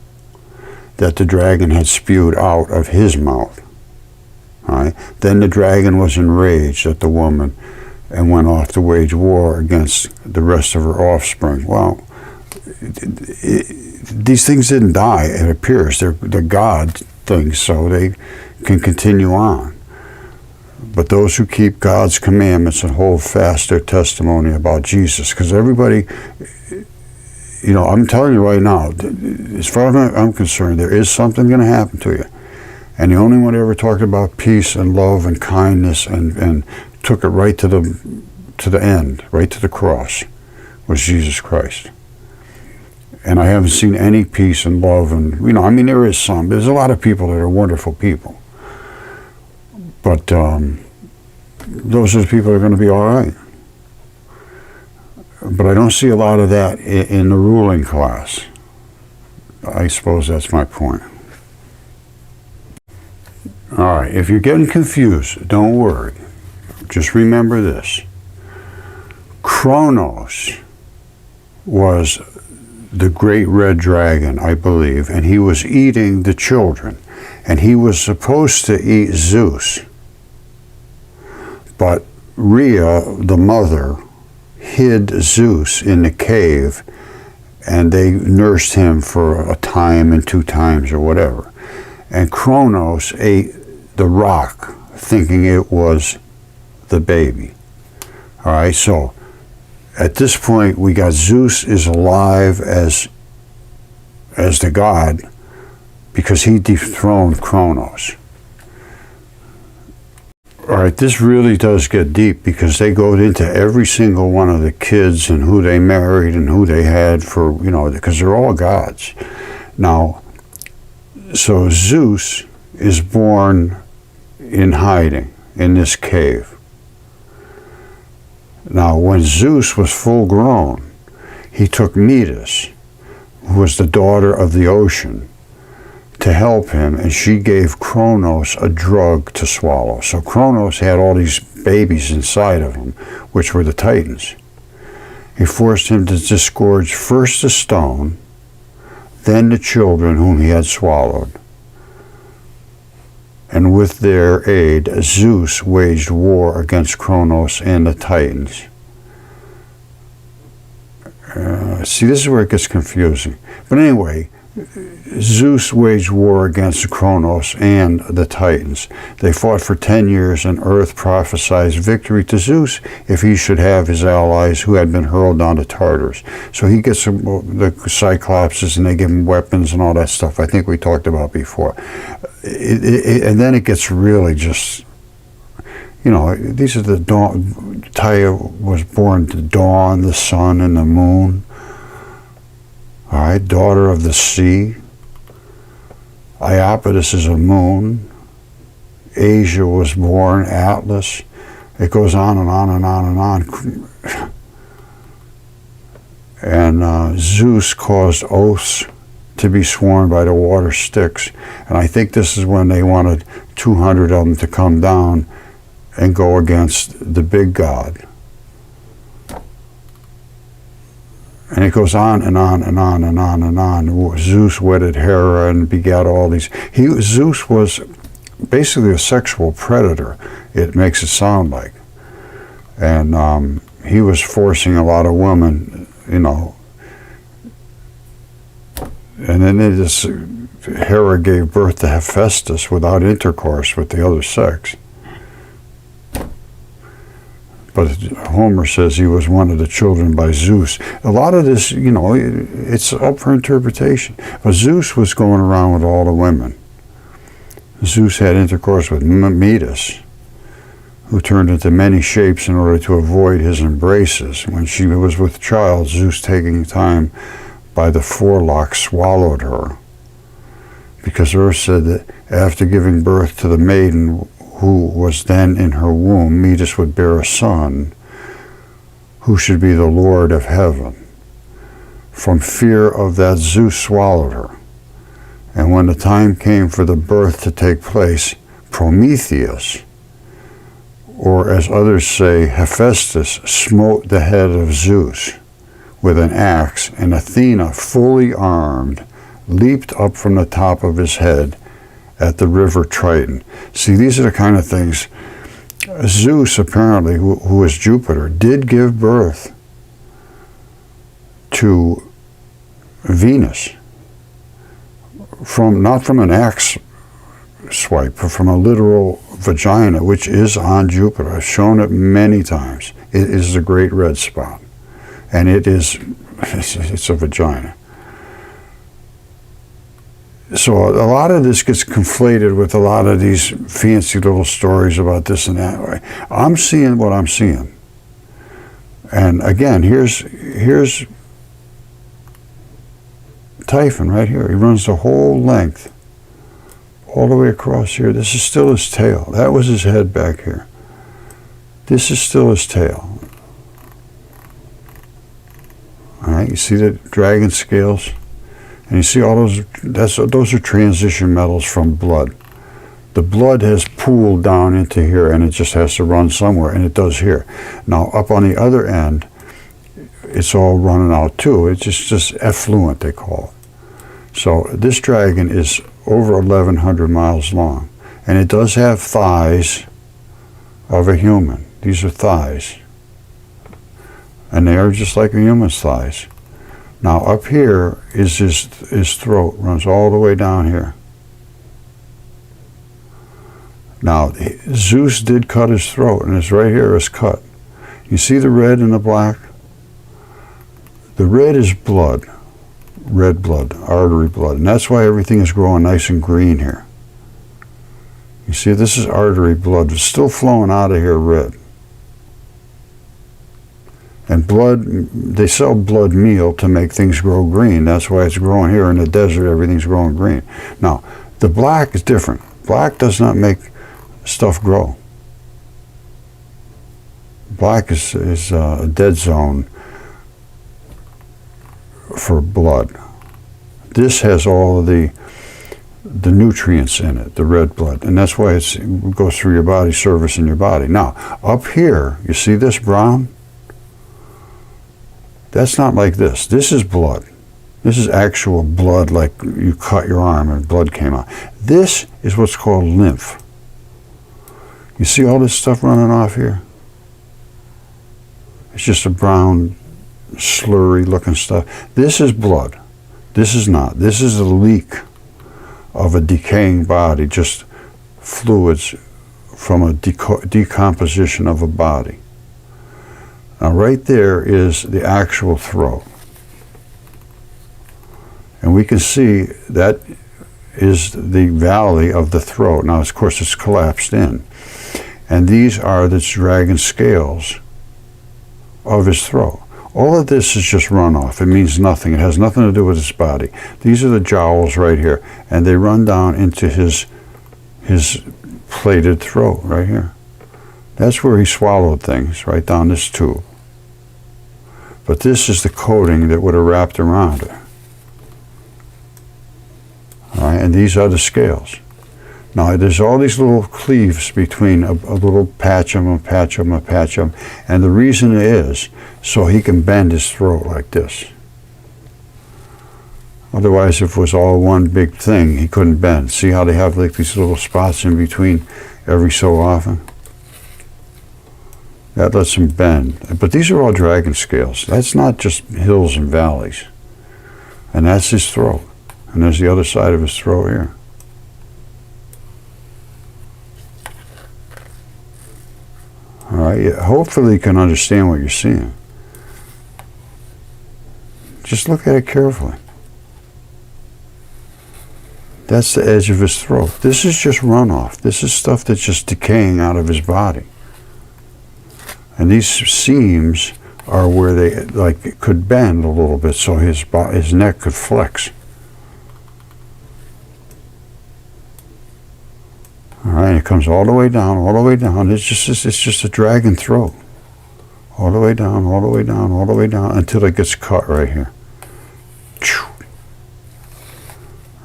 Speaker 1: that the dragon had spewed out of his mouth. All right, then the dragon was enraged at the woman and went off to wage war against the rest of her offspring. Well, these things didn't die, it appears. They're God things, so they can continue on. But those who keep God's commandments and hold fast their testimony about Jesus, because everybody, I'm telling you right now, as far as I'm concerned, there is something going to happen to you. And the only one who ever talked about peace and love and kindness and took it right to the end, right to the cross, was Jesus Christ. And I haven't seen any peace and love, and there is some. There's a lot of people that are wonderful people, but those are the people that are going to be all right. But I don't see a lot of that in the ruling class. I suppose that's my point. All right, if you're getting confused, don't worry. Just remember this. Kronos was the great red dragon, I believe, and he was eating the children. And he was supposed to eat Zeus. But Rhea, the mother, hid Zeus in the cave, and they nursed him for a time and 2 times or whatever. And Kronos ate the rock, thinking it was the baby. All right, so at this point we got Zeus is alive as the god because he dethroned Kronos. All right, this really does get deep because they go into every single one of the kids and who they married and who they had for, because they're all gods. Now, so Zeus is born in hiding in this cave. Now, when Zeus was full grown, he took Metis, who was the daughter of the ocean, to help him, and she gave Kronos a drug to swallow. So Kronos had all these babies inside of him, which were the Titans. He forced him to disgorge first the stone, then the children whom he had swallowed. And with their aid, Zeus waged war against Kronos and the Titans. See, this is where it gets confusing. But anyway, Zeus waged war against Kronos and the Titans. They fought for 10 years, and Earth prophesied victory to Zeus if he should have his allies who had been hurled down to Tartarus. So he gets the Cyclopses, and they give him weapons and all that stuff I think we talked about before. And then it gets really just, these are the dawn. Taia was born to dawn, the sun, and the moon. All right, daughter of the sea. Iapetus is a moon. Asia was born, Atlas. It goes on and on and on and on. And Zeus caused oaths to be sworn by the water Styx. And I think this is when they wanted 200 of them to come down and go against the big god. And it goes on and on and on and on and on. Zeus wedded Hera and begat all these. Zeus was basically a sexual predator, it makes it sound like. And he was forcing a lot of women, And then they just Hera gave birth to Hephaestus without intercourse with the other sex. But Homer says he was one of the children by Zeus. A lot of this, it's up for interpretation. But Zeus was going around with all the women. Zeus had intercourse with Metis, who turned into many shapes in order to avoid his embraces. When she was with child, Zeus, taking time by the forelock, swallowed her. Because Earth said that after giving birth to the maiden who was then in her womb, Metis would bear a son, who should be the Lord of heaven. From fear of that, Zeus swallowed her. And when the time came for the birth to take place, Prometheus, or as others say, Hephaestus, smote the head of Zeus with an axe, and Athena, fully armed, leaped up from the top of his head at the river Triton. See, these are the kind of things. Zeus, apparently, who is Jupiter, did give birth to Venus, not from an axe swipe, but from a literal vagina, which is on Jupiter. I've shown it many times. It is the great red spot, and it's a vagina. So a lot of this gets conflated with a lot of these fancy little stories about this and that. I'm seeing what I'm seeing. And again, here's Typhon right here. He runs the whole length, all the way across here. This is still his tail. That was his head back here. This is still his tail. All right, you see the dragon scales? And you see all those are transition metals from blood. The blood has pooled down into here, and it just has to run somewhere, and it does here. Now, up on the other end, it's all running out too. It's just effluent, they call it. So this dragon is over 1,100 miles long, and it does have thighs of a human. These are thighs, and they are just like a human's thighs. Now up here is his throat, runs all the way down here. Now Zeus did cut his throat, and it's right here, it's cut. You see the red and the black? The red is blood, red blood, artery blood, and that's why everything is growing nice and green here. You see, this is artery blood. It's still flowing out of here red. And blood, they sell blood meal to make things grow green. That's why it's growing here in the desert. Everything's growing green. Now, the black is different. Black does not make stuff grow. Black is a dead zone for blood. This has all of the nutrients in it, the red blood, and that's why it goes through your body, servicing your body. Now, up here, you see this brown? That's not like this. This is blood. This is actual blood, like you cut your arm and blood came out. This is what's called lymph. You see all this stuff running off here? It's just a brown, slurry looking stuff. This is blood. This is not. This is a leak of a decaying body, just fluids from a decomposition of a body. Now right there is the actual throat. And we can see that is the valley of the throat. Now, of course, it's collapsed in. And these are the dragon scales of his throat. All of this is just runoff. It means nothing. It has nothing to do with his body. These are the jowls right here, and they run down into his plated throat right here. That's where he swallowed things, right down this tube. But this is the coating that would have wrapped around it. All right, and these are the scales. Now, there's all these little cleaves between a little patch of them, a patch of them, a patch of them. And the reason is so he can bend his throat like this. Otherwise, if it was all one big thing, he couldn't bend. See how they have like these little spots in between every so often? That lets him bend. But these are all dragon scales. That's not just hills and valleys. And that's his throat. And there's the other side of his throat here. All right, hopefully you can understand what you're seeing. Just look at it carefully. That's the edge of his throat. This is just runoff. This is stuff that's just decaying out of his body. And these seams are where they like could bend a little bit so his neck could flex. All right, it comes all the way down, all the way down. It's just a dragon throat. All the way down, all the way down, all the way down until it gets cut right here.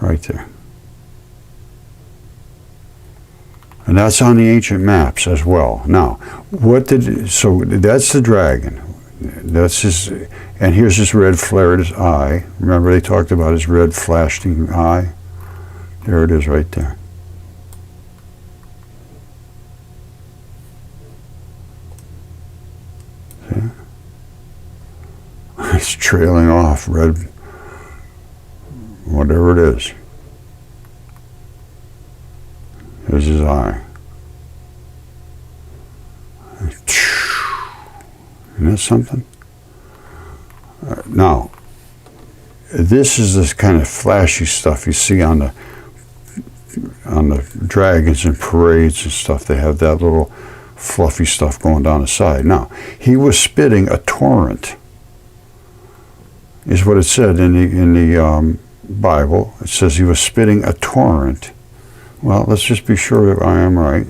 Speaker 1: Right there. And that's on the ancient maps as well. Now, so that's the dragon. That's his, and here's his red flared eye. Remember they talked about his red flashing eye? There it is right there. See? It's trailing off, red, whatever it is. There's his eye. Isn't that something? Now, this is this kind of flashy stuff you see on the dragons and parades and stuff. They have that little fluffy stuff going down the side. Now, he was spitting a torrent, is what it said in the Bible. It says he was spitting a torrent. Well, let's just be sure that I am right.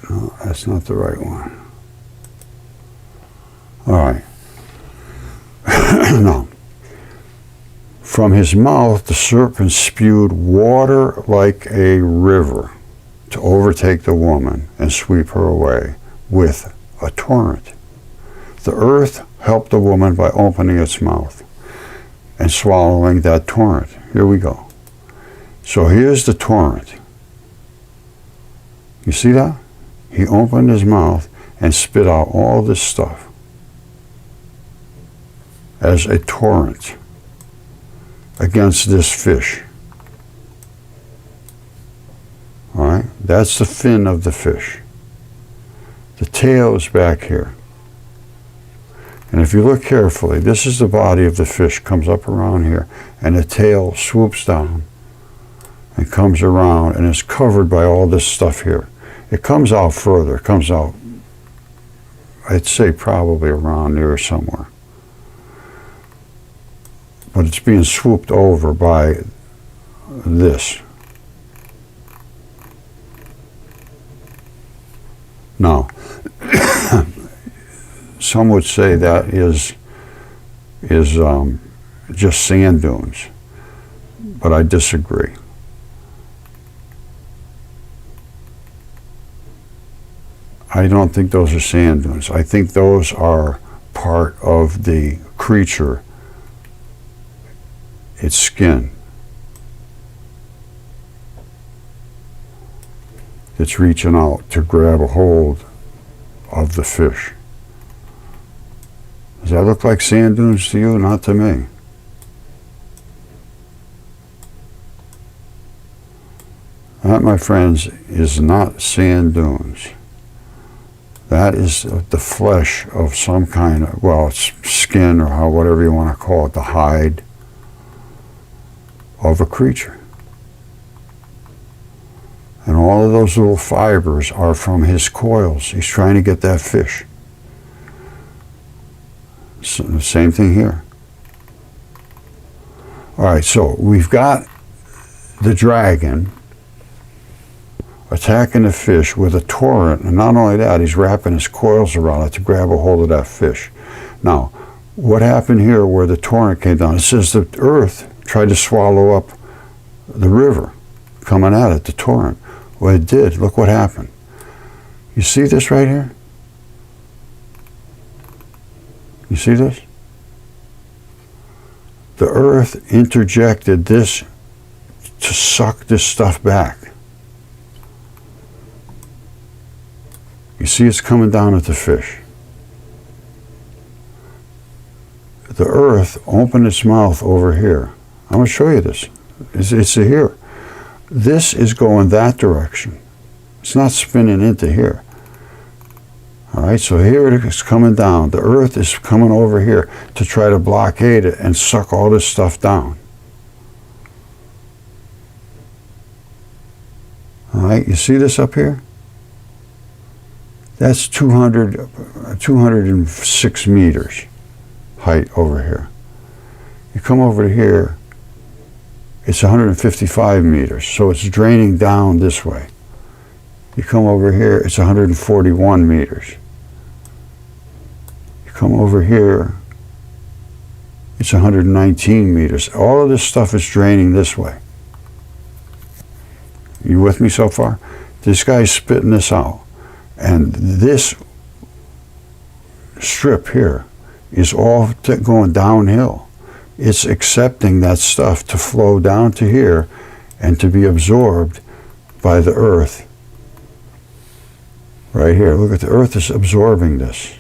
Speaker 1: No, that's not the right one. All right. No. From his mouth, the serpent spewed water like a river to overtake the woman and sweep her away with a torrent. The earth helped the woman by opening its mouth and swallowing that torrent. Here we go. So here's the torrent. You see that? He opened his mouth and spit out all this stuff as a torrent against this fish. All right? That's the fin of the fish. The tail is back here. And if you look carefully, this is the body of the fish, comes up around here, and the tail swoops down and comes around and is covered by all this stuff here. It comes out further. It comes out, I'd say probably around there somewhere. But it's being swooped over by this. Now, some would say that is just sand dunes, but I disagree. I don't think those are sand dunes. I think those are part of the creature, its skin. It's reaching out to grab a hold of the fish. Does that look like sand dunes to you? Not to me. That, my friends, is not sand dunes. That is the flesh of some kind of, well, it's skin or whatever you want to call it, the hide of a creature. And all of those little fibers are from his coils. He's trying to get that fish. So, the same thing here. All right, so we've got the dragon attacking the fish with a torrent, and not only that, he's wrapping his coils around it to grab a hold of that fish. Now, what happened here where the torrent came down? It says the earth tried to swallow up the river coming at it, the torrent. Well, it did. Look what happened. You see this right here? You see this? The earth interjected this to suck this stuff back. You see it's coming down at the fish. earth opened its mouth over here. I'm going to show you this. It's here. This is going that direction. It's not spinning into here. All right, so here it is coming down. The earth is coming over here to try to blockade it and suck all this stuff down. All right, you see this up here? That's 206 meters height over here. You come over to here, it's 155 meters, so it's draining down this way. You come over here, it's 141 meters. You come over here, it's 119 meters. All of this stuff is draining this way. You with me so far? This guy's spitting this out. And this strip here is all going downhill. It's accepting that stuff to flow down to here and to be absorbed by the earth. Right here, look at the earth is absorbing this.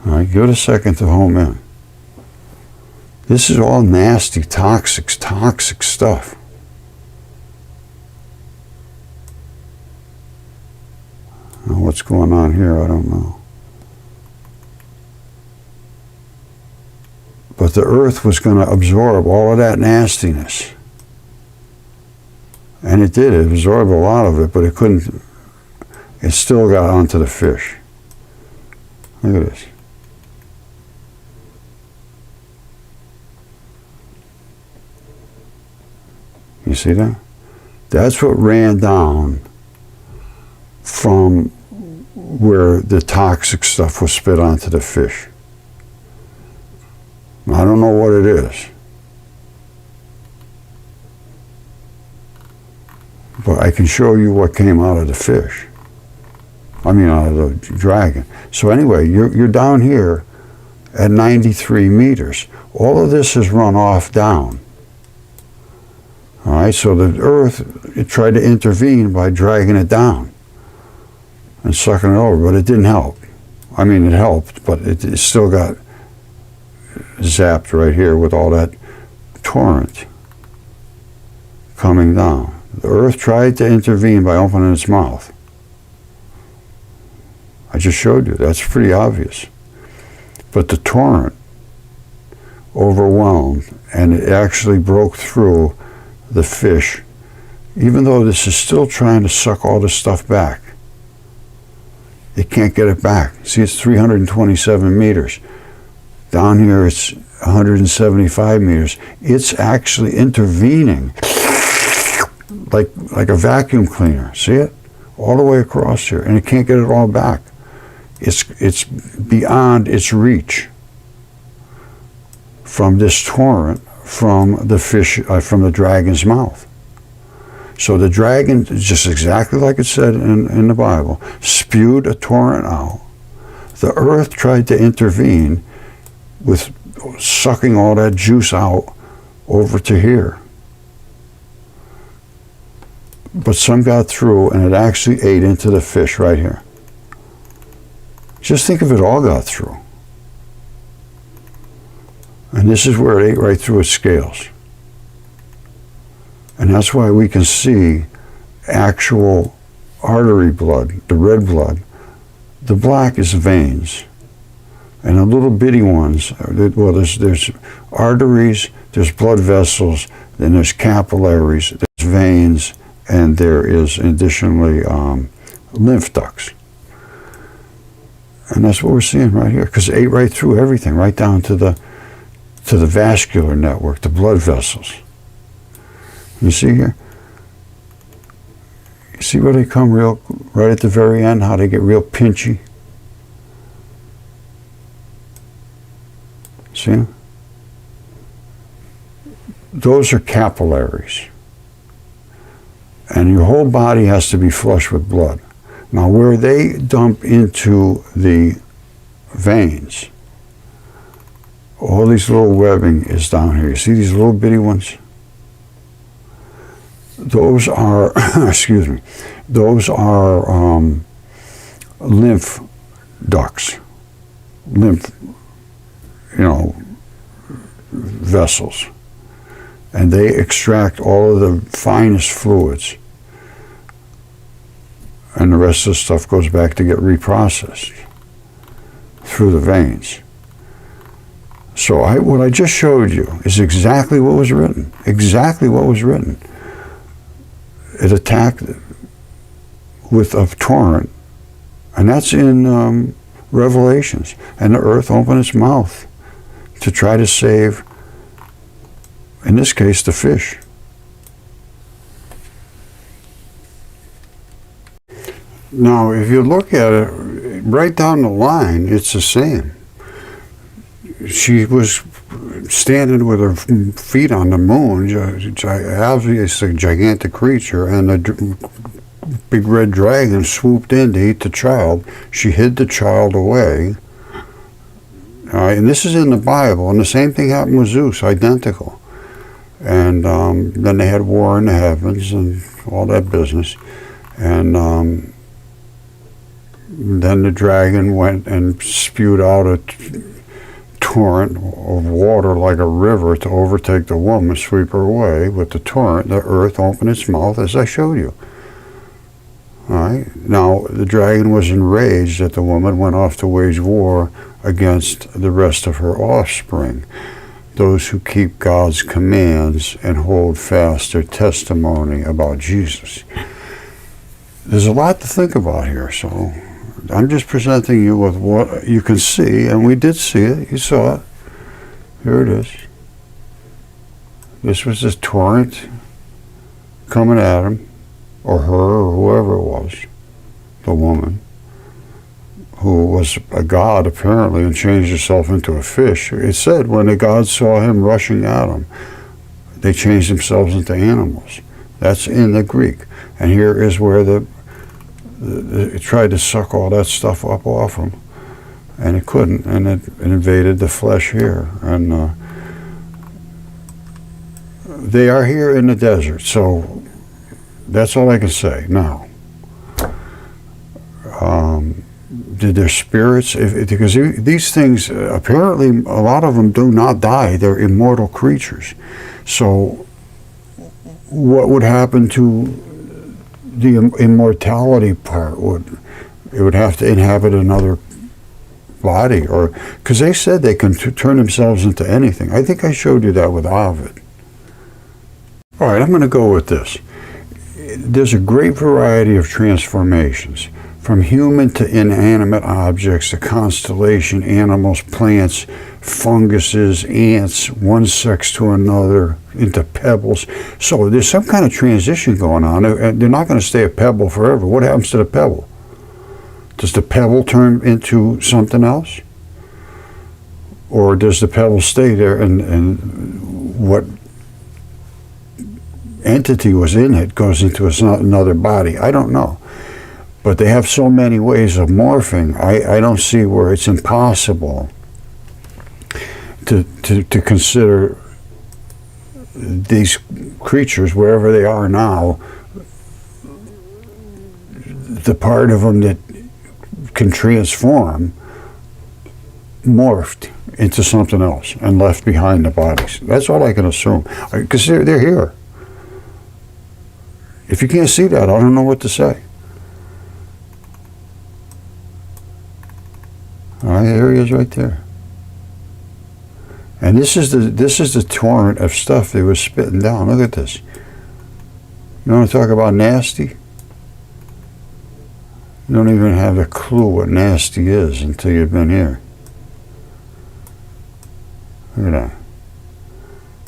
Speaker 1: All right, give it a second to home in. This is all nasty, toxic stuff. Now, what's going on here, I don't know. But the earth was going to absorb all of that nastiness. And it did. It absorbed a lot of it, but it couldn't. It still got onto the fish. Look at this. You see that? That's what ran down from where the toxic stuff was spit onto the fish. I don't know what it is, but I can show you what came out of the fish. I mean, out of the dragon. So anyway, you're down here at 93 meters. All of this has run off down. All right, so the earth, it tried to intervene by dragging it down and sucking it over, but it didn't help. I mean, it helped, but it still got zapped right here with all that torrent coming down. The earth tried to intervene by opening its mouth. I just showed you. That's pretty obvious. But the torrent overwhelmed, and it actually broke through the fish, even though this is still trying to suck all this stuff back. It can't get it back. See, it's 327 meters. Down here, it's 175 meters. It's actually intervening like a vacuum cleaner. See it? All the way across here, and it can't get it all back. It's beyond its reach from this torrent, from the fish, from the dragon's mouth. So the dragon, just exactly like it said in the Bible, spewed a torrent out. The earth tried to intervene with sucking all that juice out over to here. But some got through, and it actually ate into the fish right here. Just think if it all got through. And this is where it ate right through its scales. And that's why we can see actual artery blood, the red blood. The black is veins. And the little bitty ones, well, there's arteries, there's blood vessels, then there's capillaries, there's veins, and there is additionally lymph ducts. And that's what we're seeing right here, because it ate right through everything, right down to the vascular network, the blood vessels. You see here? You see where they come right at the very end, how they get real pinchy? See? Those are capillaries. And your whole body has to be flush with blood. Now, where they dump into the veins, all these little webbing is down here. You see these little bitty ones? Those are, excuse me, those are lymph ducts, lymph vessels. And they extract all of the finest fluids. And the rest of the stuff goes back to get reprocessed through the veins. So what I just showed you is exactly what was written. Exactly what was written. It attacked with a torrent. And that's in Revelations. And the earth opened its mouth to try to save, in this case, the fish. Now, if you look at it right down the line, it's the same. She was standing with her feet on the moon, obviously a gigantic creature, and the big red dragon swooped in to eat the child. She hid the child away. And this is in the Bible, and the same thing happened with Zeus, identical. And then they had war in the heavens and all that business. And then the dragon went and spewed out a torrent of water like a river to overtake the woman, sweep her away. With the torrent, the earth opened its mouth, as I showed you. All right. Now, the dragon was enraged that the woman went off to wage war against the rest of her offspring, those who keep God's commands and hold fast their testimony about Jesus. There's a lot to think about here, so I'm just presenting you with what you can see, and we did see it. You saw it. Here it is. This was this torrent coming at him, or her, or whoever it was, the woman, who was a god apparently and changed herself into a fish. It said when the gods saw him rushing at them, they changed themselves into animals. That's in the Greek. And here is where it tried to suck all that stuff up off him, and it couldn't, and it invaded the flesh here. And they are here in the desert, so that's all I can say. Now, did their spirits, because these things, apparently a lot of them do not die, they're immortal creatures. So what would happen to the immortality part? It would have to inhabit another body, or because they said they can turn themselves into anything. I think I showed you that with Ovid. All right, I'm going to go with this. There's a great variety of transformations, from human to inanimate objects, to constellation, animals, plants, funguses, ants, one sex to another, into pebbles. So there's some kind of transition going on. They're not going to stay a pebble forever. What happens to the pebble? Does the pebble turn into something else? Or does the pebble stay there, and what entity was in it goes into another body? I don't know. But they have so many ways of morphing. I don't see where it's impossible to consider these creatures, wherever they are now, the part of them that can transform, morphed into something else and left behind the bodies. That's all I can assume, because they're here. If you can't see that, I don't know what to say. All right, there he is right there. And this is the torrent of stuff they were spitting down. Look at this. You want to talk about nasty? You don't even have a clue what nasty is until you've been here. Look at that.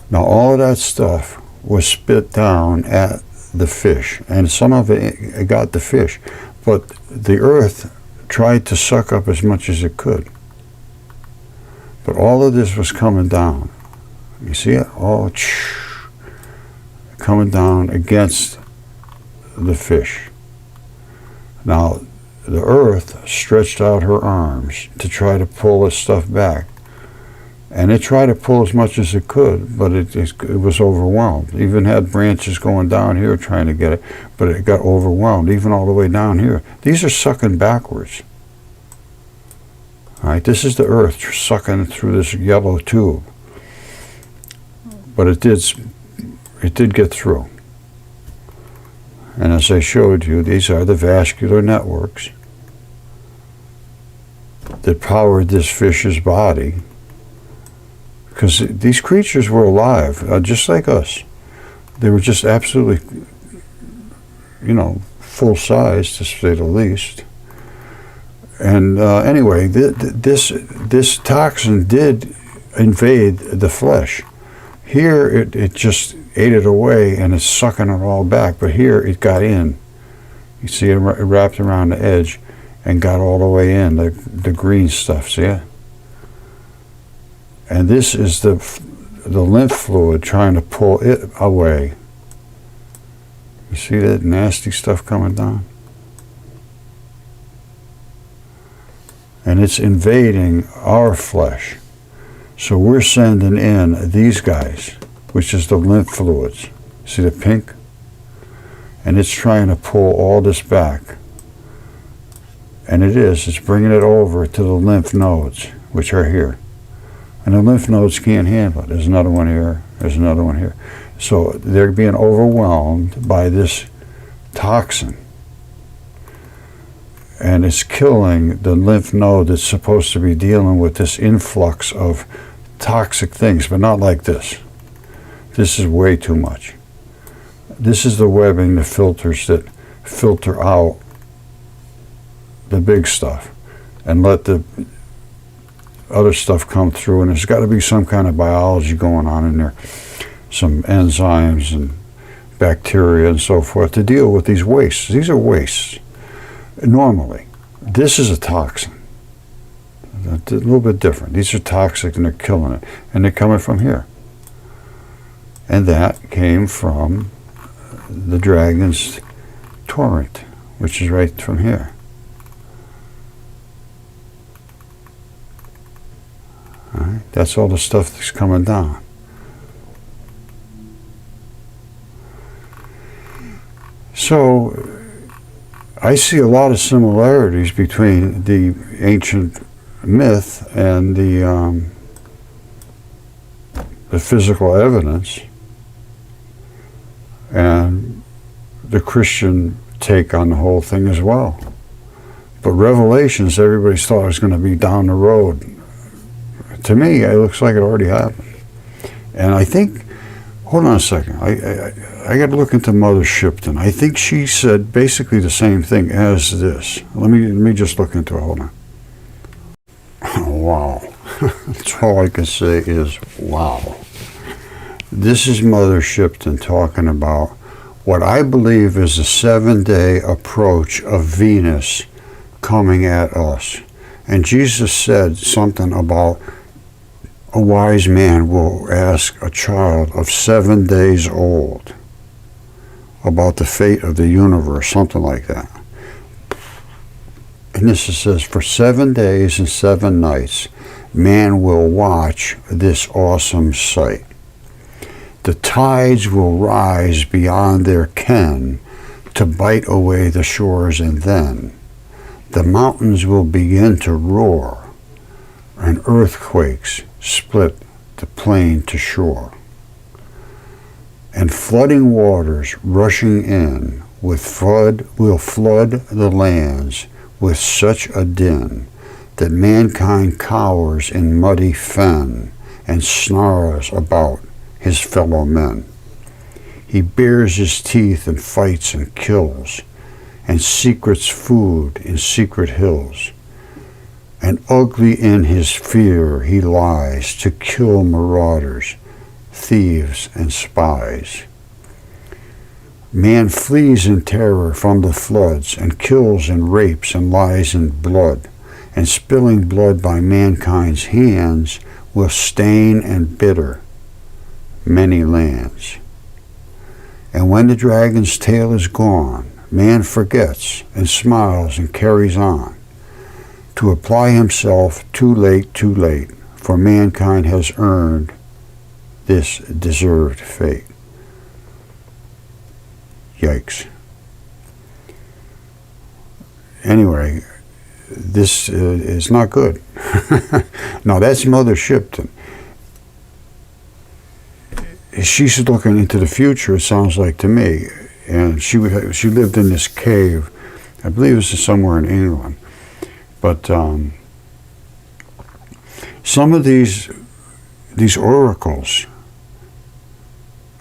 Speaker 1: Now all of that stuff was spit down at the fish, and some of it got the fish, but the earth tried to suck up as much as it could. But all of this was coming down. You see it? All coming down against the fish. Now, the earth stretched out her arms to try to pull this stuff back. And it tried to pull as much as it could, but it was overwhelmed. It even had branches going down here trying to get it, but it got overwhelmed, even all the way down here. These are sucking backwards. All right, this is the earth sucking through this yellow tube. But it did get through. And as I showed you, these are the vascular networks that powered this fish's body. Because these creatures were alive, just like us. They were just absolutely, full size, to say the least. And anyway, this toxin did invade the flesh. Here, it just ate it away, and it's sucking it all back. But here, it got in. You see, it wrapped around the edge and got all the way in, the green stuff, see it? And this is the lymph fluid trying to pull it away. You see that nasty stuff coming down? And it's invading our flesh. So we're sending in these guys, which is the lymph fluids. See the pink? And it's trying to pull all this back. And it's bringing it over to the lymph nodes, which are here. And the lymph nodes can't handle it. There's another one here, there's another one here. So they're being overwhelmed by this toxin. And it's killing the lymph node that's supposed to be dealing with this influx of toxic things, but not like this. This is way too much. This is the webbing, the filters that filter out the big stuff and let the other stuff come through. And there's got to be some kind of biology going on in there, some enzymes and bacteria and so forth to deal with these wastes. These are wastes. Normally, this is a toxin. A little bit different. These are toxic and they're killing it. And they're coming from here. And that came from the dragon's torrent, which is right from here. All right? That's all the stuff that's coming down. So I see a lot of similarities between the ancient myth and the physical evidence and the Christian take on the whole thing as well. But Revelations, everybody thought it was going to be down the road. To me, it looks like it already happened. And I think, hold on a second, I got to look into Mother Shipton. I think she said basically the same thing as this. Let me just look into it, hold on. Wow. That's all I can say is wow. This is Mother Shipton talking about what I believe is a 7-day approach of Venus coming at us. And Jesus said something about a wise man will ask a child of 7 days old about the fate of the universe, something like that. And this says, for 7 days and 7 nights, man will watch this awesome sight. The tides will rise beyond their ken to bite away the shores, and then the mountains will begin to roar, and earthquakes split the plain to shore. And flooding waters rushing in will flood the lands with such a din that mankind cowers in muddy fen and snarls about his fellow men. He bares his teeth and fights and kills, and secrets food in secret hills. And ugly in his fear he lies to kill marauders, thieves, and spies. Man flees in terror from the floods, and kills and rapes and lies in blood, and spilling blood by mankind's hands will stain and bitter many lands. And when the dragon's tail is gone, man forgets and smiles and carries on to apply himself too late, for mankind has earned this deserved fate. Yikes. Anyway, this is not good. Now, that's Mother Shipton. She's looking into the future, it sounds like to me. And she lived in this cave. I believe this is somewhere in England. But some of these oracles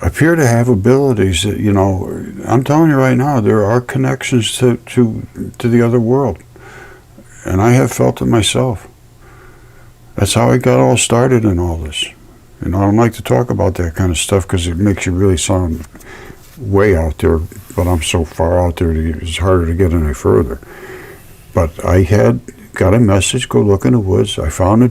Speaker 1: appear to have abilities that, you know, I'm telling you right now, there are connections to the other world. And I have felt it myself. That's how I got all started in all this. You know, I don't like to talk about that kind of stuff because it makes you really sound way out there, but I'm so far out there that it's harder to get any further. But I had got a message, go look in the woods. I found the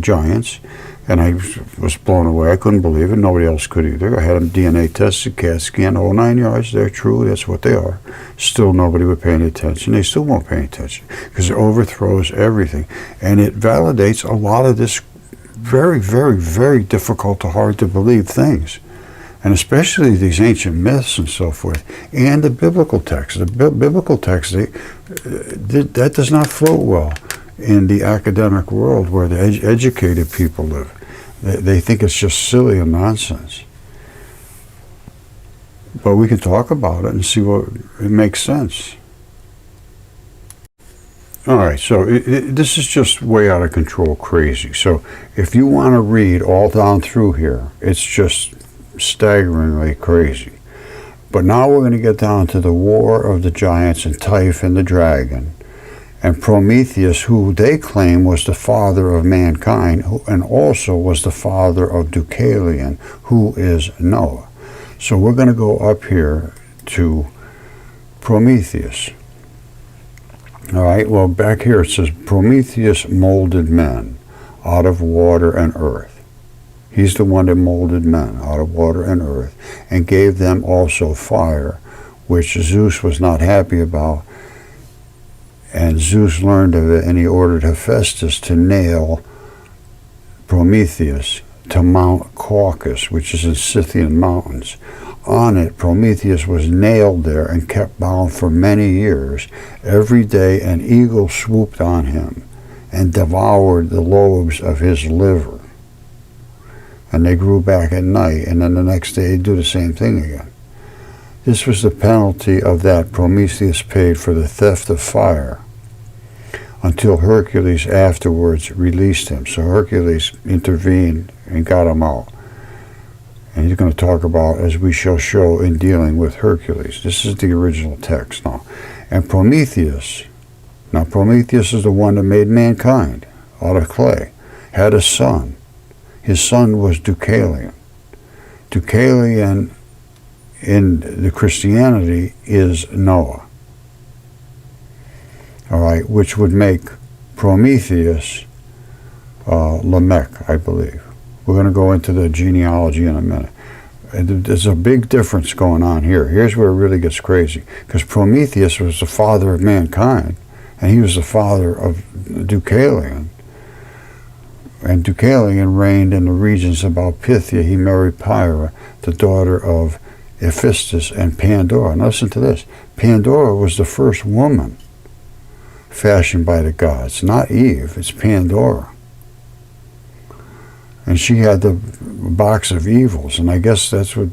Speaker 1: giants, and I was blown away. I couldn't believe it. Nobody else could either. I had them DNA tested, CAT scan, all 9 yards. They're true. That's what they are. Still nobody would pay any attention. They still won't pay any attention because it overthrows everything. And it validates a lot of this very, very, very difficult to hard to believe things. And especially these ancient myths and so forth, and the biblical text. The biblical text, that does not float well in the academic world where the educated people live. They think it's just silly and nonsense. But we can talk about it and see what it makes sense. All right, so this is just way out of control crazy. So if you want to read all down through here, it's just staggeringly crazy. But now we're going to get down to the war of the giants and Typhon the dragon and Prometheus, who they claim was the father of mankind and also was the father of Deucalion, who is Noah. So we're going to go up here to Prometheus. All right, well, back here it says Prometheus molded men out of water and earth. He's the one that molded men out of water and earth and gave them also fire, which Zeus was not happy about. And Zeus learned of it, and he ordered Hephaestus to nail Prometheus to Mount Caucasus, which is in Scythian mountains. On it, Prometheus was nailed there and kept bound for many years. Every day an eagle swooped on him and devoured the lobes of his liver. And they grew back at night, and then the next day they'd do the same thing again. This was the penalty of that Prometheus paid for the theft of fire, until Hercules afterwards released him. So Hercules intervened and got him out. And he's going to talk about, as we shall show in dealing with Hercules. This is the original text now. And Prometheus, now Prometheus is the one that made mankind out of clay, had a son. His son was Deucalion. Deucalion in the Christianity is Noah. All right, which would make Prometheus Lamech, I believe. We're going to go into the genealogy in a minute. And there's a big difference going on here. Here's where it really gets crazy. Because Prometheus was the father of mankind, and he was the father of Deucalion. And Deucalion reigned in the regions about Pythia. He married Pyra, the daughter of Hephaestus and Pandora. And listen to this. Pandora was the first woman fashioned by the gods. Not Eve, it's Pandora. And she had the box of evils, and I guess that's what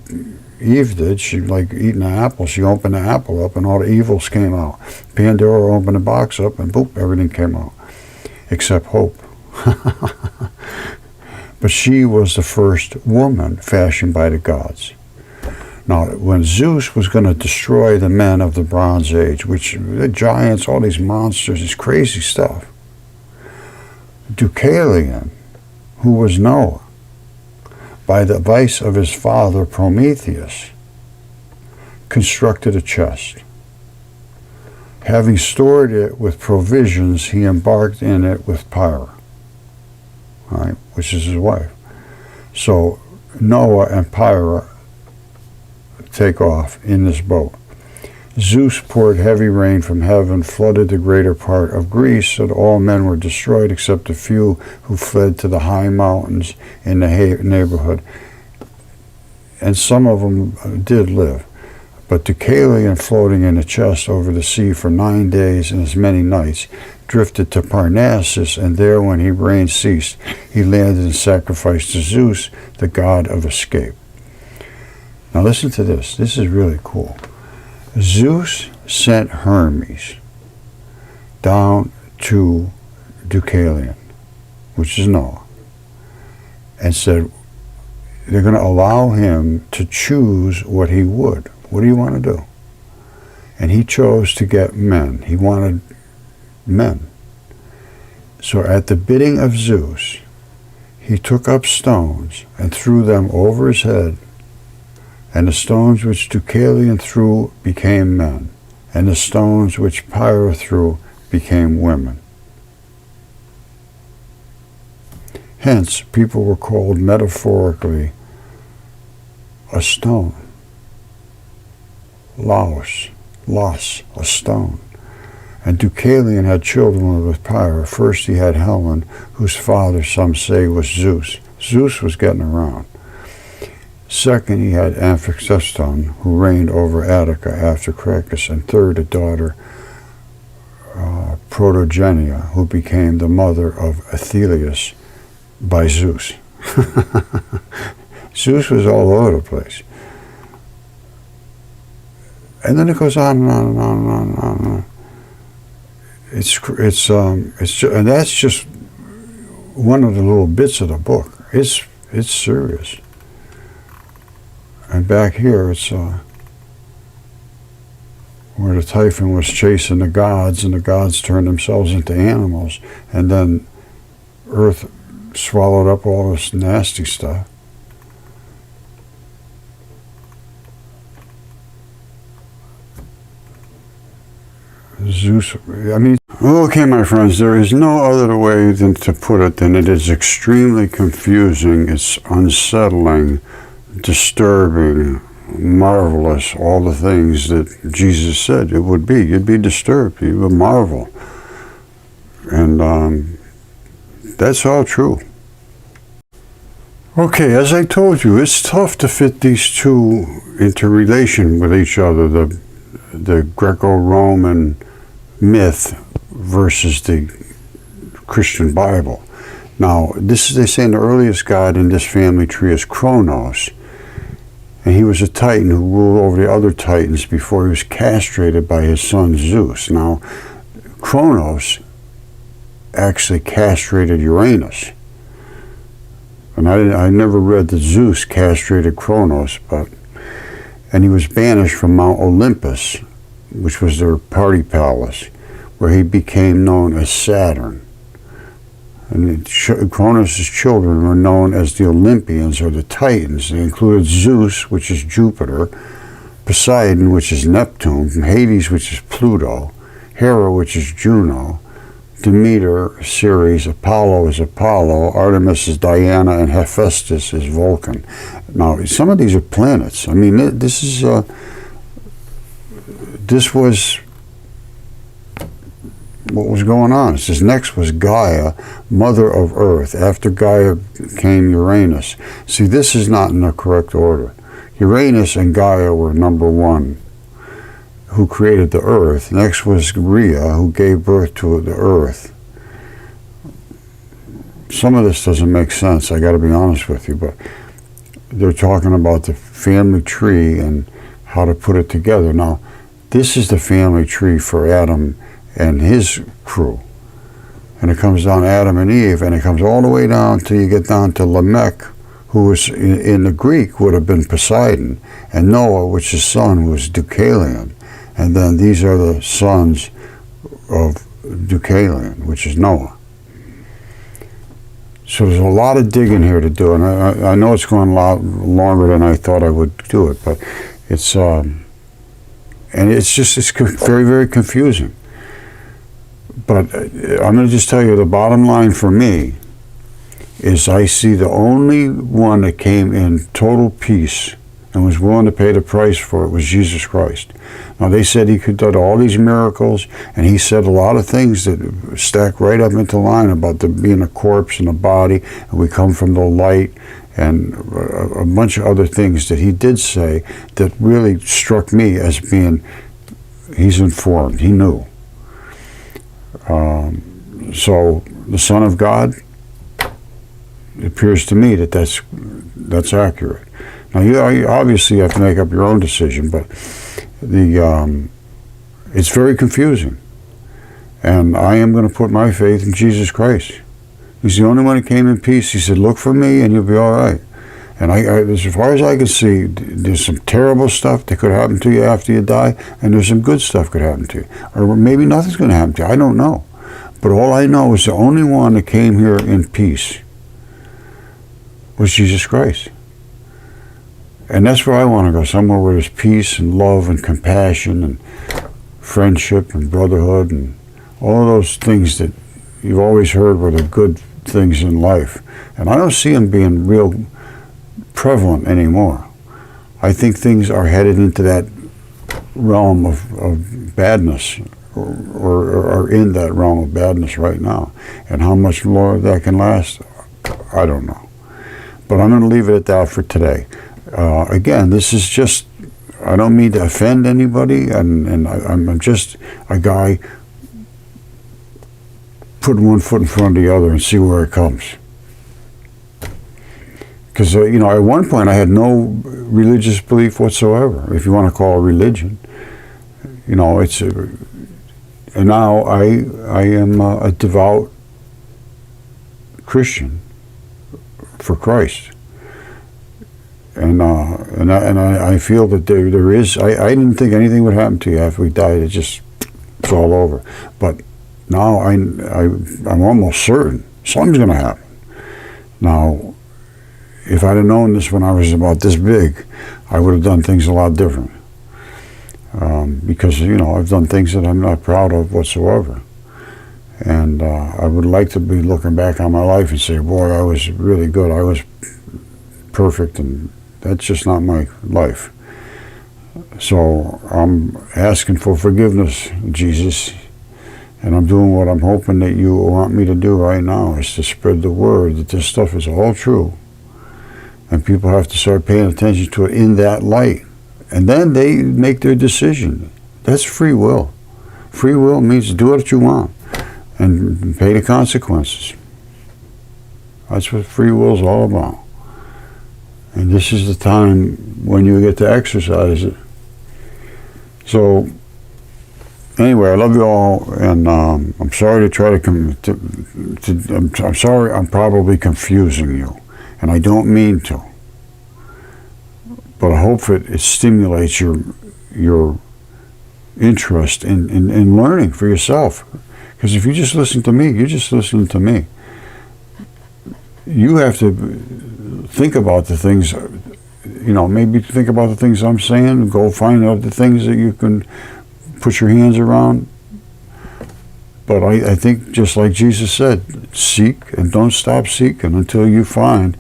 Speaker 1: Eve did. She, like eating an apple, she opened the apple up and all the evils came out. Pandora opened the box up and boop, everything came out, except hope. But she was the first woman fashioned by the gods. Now, when Zeus was going to destroy the men of the Bronze Age, which the giants, all these monsters, this crazy stuff, Deucalion, who was Noah, by the advice of his father Prometheus, constructed a chest. Having stored it with provisions, he embarked in it with Pyra, right, which is his wife. So Noah and Pyra take off in this boat. Zeus poured heavy rain from heaven, flooded the greater part of Greece, so that all men were destroyed except a few who fled to the high mountains in the neighborhood. And some of them did live. But Deucalion, floating in a chest over the sea for 9 days and as many nights, drifted to Parnassus, and there, when he rain ceased, he landed and sacrificed to Zeus, the god of escape. Now listen to this. This is really cool. Zeus sent Hermes down to Deucalion, which is Noah, and said they're going to allow him to choose what he would. What do you want to do? And he chose to get men. He wanted men. So at the bidding of Zeus, he took up stones and threw them over his head, and the stones which Deucalion threw became men, and the stones which Pyra threw became women. Hence, people were called metaphorically a stone. Los, a stone. And Deucalion had children with Pyra. First he had Helen, whose father, some say, was Zeus. Zeus was getting around. Second, he had Amphictyon, who reigned over Attica after Cracus. And third, a daughter, Protogenia, who became the mother of Athelius by Zeus. Zeus was all over the place. And then it goes on and on and on and on and on and on. And that's just one of the little bits of the book. It's serious. And back here, it's where the Typhon was chasing the gods, and the gods turned themselves into animals, and then Earth swallowed up all this nasty stuff. Zeus, I mean, okay, my friends, there is no other way than to put it than it is extremely confusing, it's unsettling, disturbing, marvelous, all the things that Jesus said it would be. You'd be disturbed, you would marvel. And that's all true. Okay, as I told you, it's tough to fit these two into relation with each other, the Greco-Roman myth versus the Christian Bible. Now, they say the earliest god in this family tree is Kronos, and he was a titan who ruled over the other titans before he was castrated by his son Zeus. Now, Kronos actually castrated Uranus. And I never read that Zeus castrated Kronos, and he was banished from Mount Olympus, which was their party palace, where he became known as Saturn. And Kronos' children were known as the Olympians, or the Titans. They included Zeus, which is Jupiter, Poseidon, which is Neptune, Hades, which is Pluto, Hera, which is Juno, Demeter, Ceres, Apollo is Apollo, Artemis is Diana, and Hephaestus is Vulcan. Now, some of these are planets. I mean, this was what was going on. It says next was Gaia, mother of Earth. After Gaia came Uranus. See, this is not in the correct order. Uranus and Gaia were number one, who created the Earth. Next was Rhea, who gave birth to the Earth. Some of this doesn't make sense, I got to be honest with you, but they're talking about the family tree and how to put it together. Now, this is the family tree for Adam and his crew. And it comes down Adam and Eve, and it comes all the way down till you get down to Lamech, who was in the Greek would have been Poseidon, and Noah, which is son, was Deucalion. And then these are the sons of Deucalion, which is Noah. So there's a lot of digging here to do, and I know it's going a lot longer than I thought I would do it, but it's and it's very, very confusing. But I'm going to just tell you, the bottom line for me is I see the only one that came in total peace and was willing to pay the price for it was Jesus Christ. Now, they said he could do all these miracles, and he said a lot of things that stack right up into line about there being a corpse and a body, and we come from the light, and a bunch of other things that he did say that really struck me as being, he's informed, he knew. So the Son of God, it appears to me that that's accurate. Now you obviously have to make up your own decision, but it's very confusing. And I am going to put my faith in Jesus Christ. He's the only one who came in peace. He said, look for me and you'll be all right. And as far as I can see, there's some terrible stuff that could happen to you after you die, and there's some good stuff could happen to you. Or maybe nothing's going to happen to you. I don't know. But all I know is the only one that came here in peace was Jesus Christ. And that's where I want to go, somewhere where there's peace and love and compassion and friendship and brotherhood and all those things that you've always heard were the good things in life. And I don't see them being real prevalent anymore. I think things are headed into that realm of badness, or are in that realm of badness right now. And how much more that can last, I don't know. But I'm going to leave it at that for today. Again, this is just, I don't mean to offend anybody, and I'm just a guy putting one foot in front of the other and see where it comes. Because, at one point I had no religious belief whatsoever, if you want to call it religion. And now I am a devout Christian for Christ. And I feel that there is, I didn't think anything would happen to you after we died. It's all over. But now I'm almost certain something's going to happen. Now, if I'd have known this when I was about this big, I would have done things a lot different. Because, I've done things that I'm not proud of whatsoever. And I would like to be looking back on my life and say, boy, I was really good. I was perfect, and that's just not my life. So I'm asking for forgiveness, Jesus. And I'm doing what I'm hoping that you want me to do right now, is to spread the word that this stuff is all true. And people have to start paying attention to it in that light. And then they make their decision. That's free will. Free will means do what you want and pay the consequences. That's what free will is all about. And this is the time when you get to exercise it. So, anyway, I love you all, and I'm sorry to try I'm sorry I'm probably confusing you, and I don't mean to. But I hope it stimulates your interest in learning for yourself. Because if you just listen to me, you're just listening to me. You have to think about the things, maybe think about the things I'm saying, go find out the things that you can put your hands around. But I think, just like Jesus said, seek and don't stop seeking until you find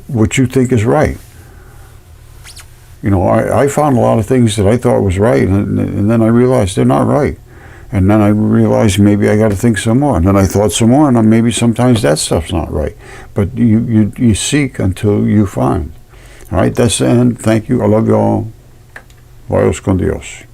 Speaker 1: what you think is right. I found a lot of things that I thought was right, and then I realized they're not right. And then I realized maybe I got to think some more. And then I thought some more, and maybe sometimes that stuff's not right. But you seek until you find. All right, that's the end. Thank you. I love you all. Vayos con Dios.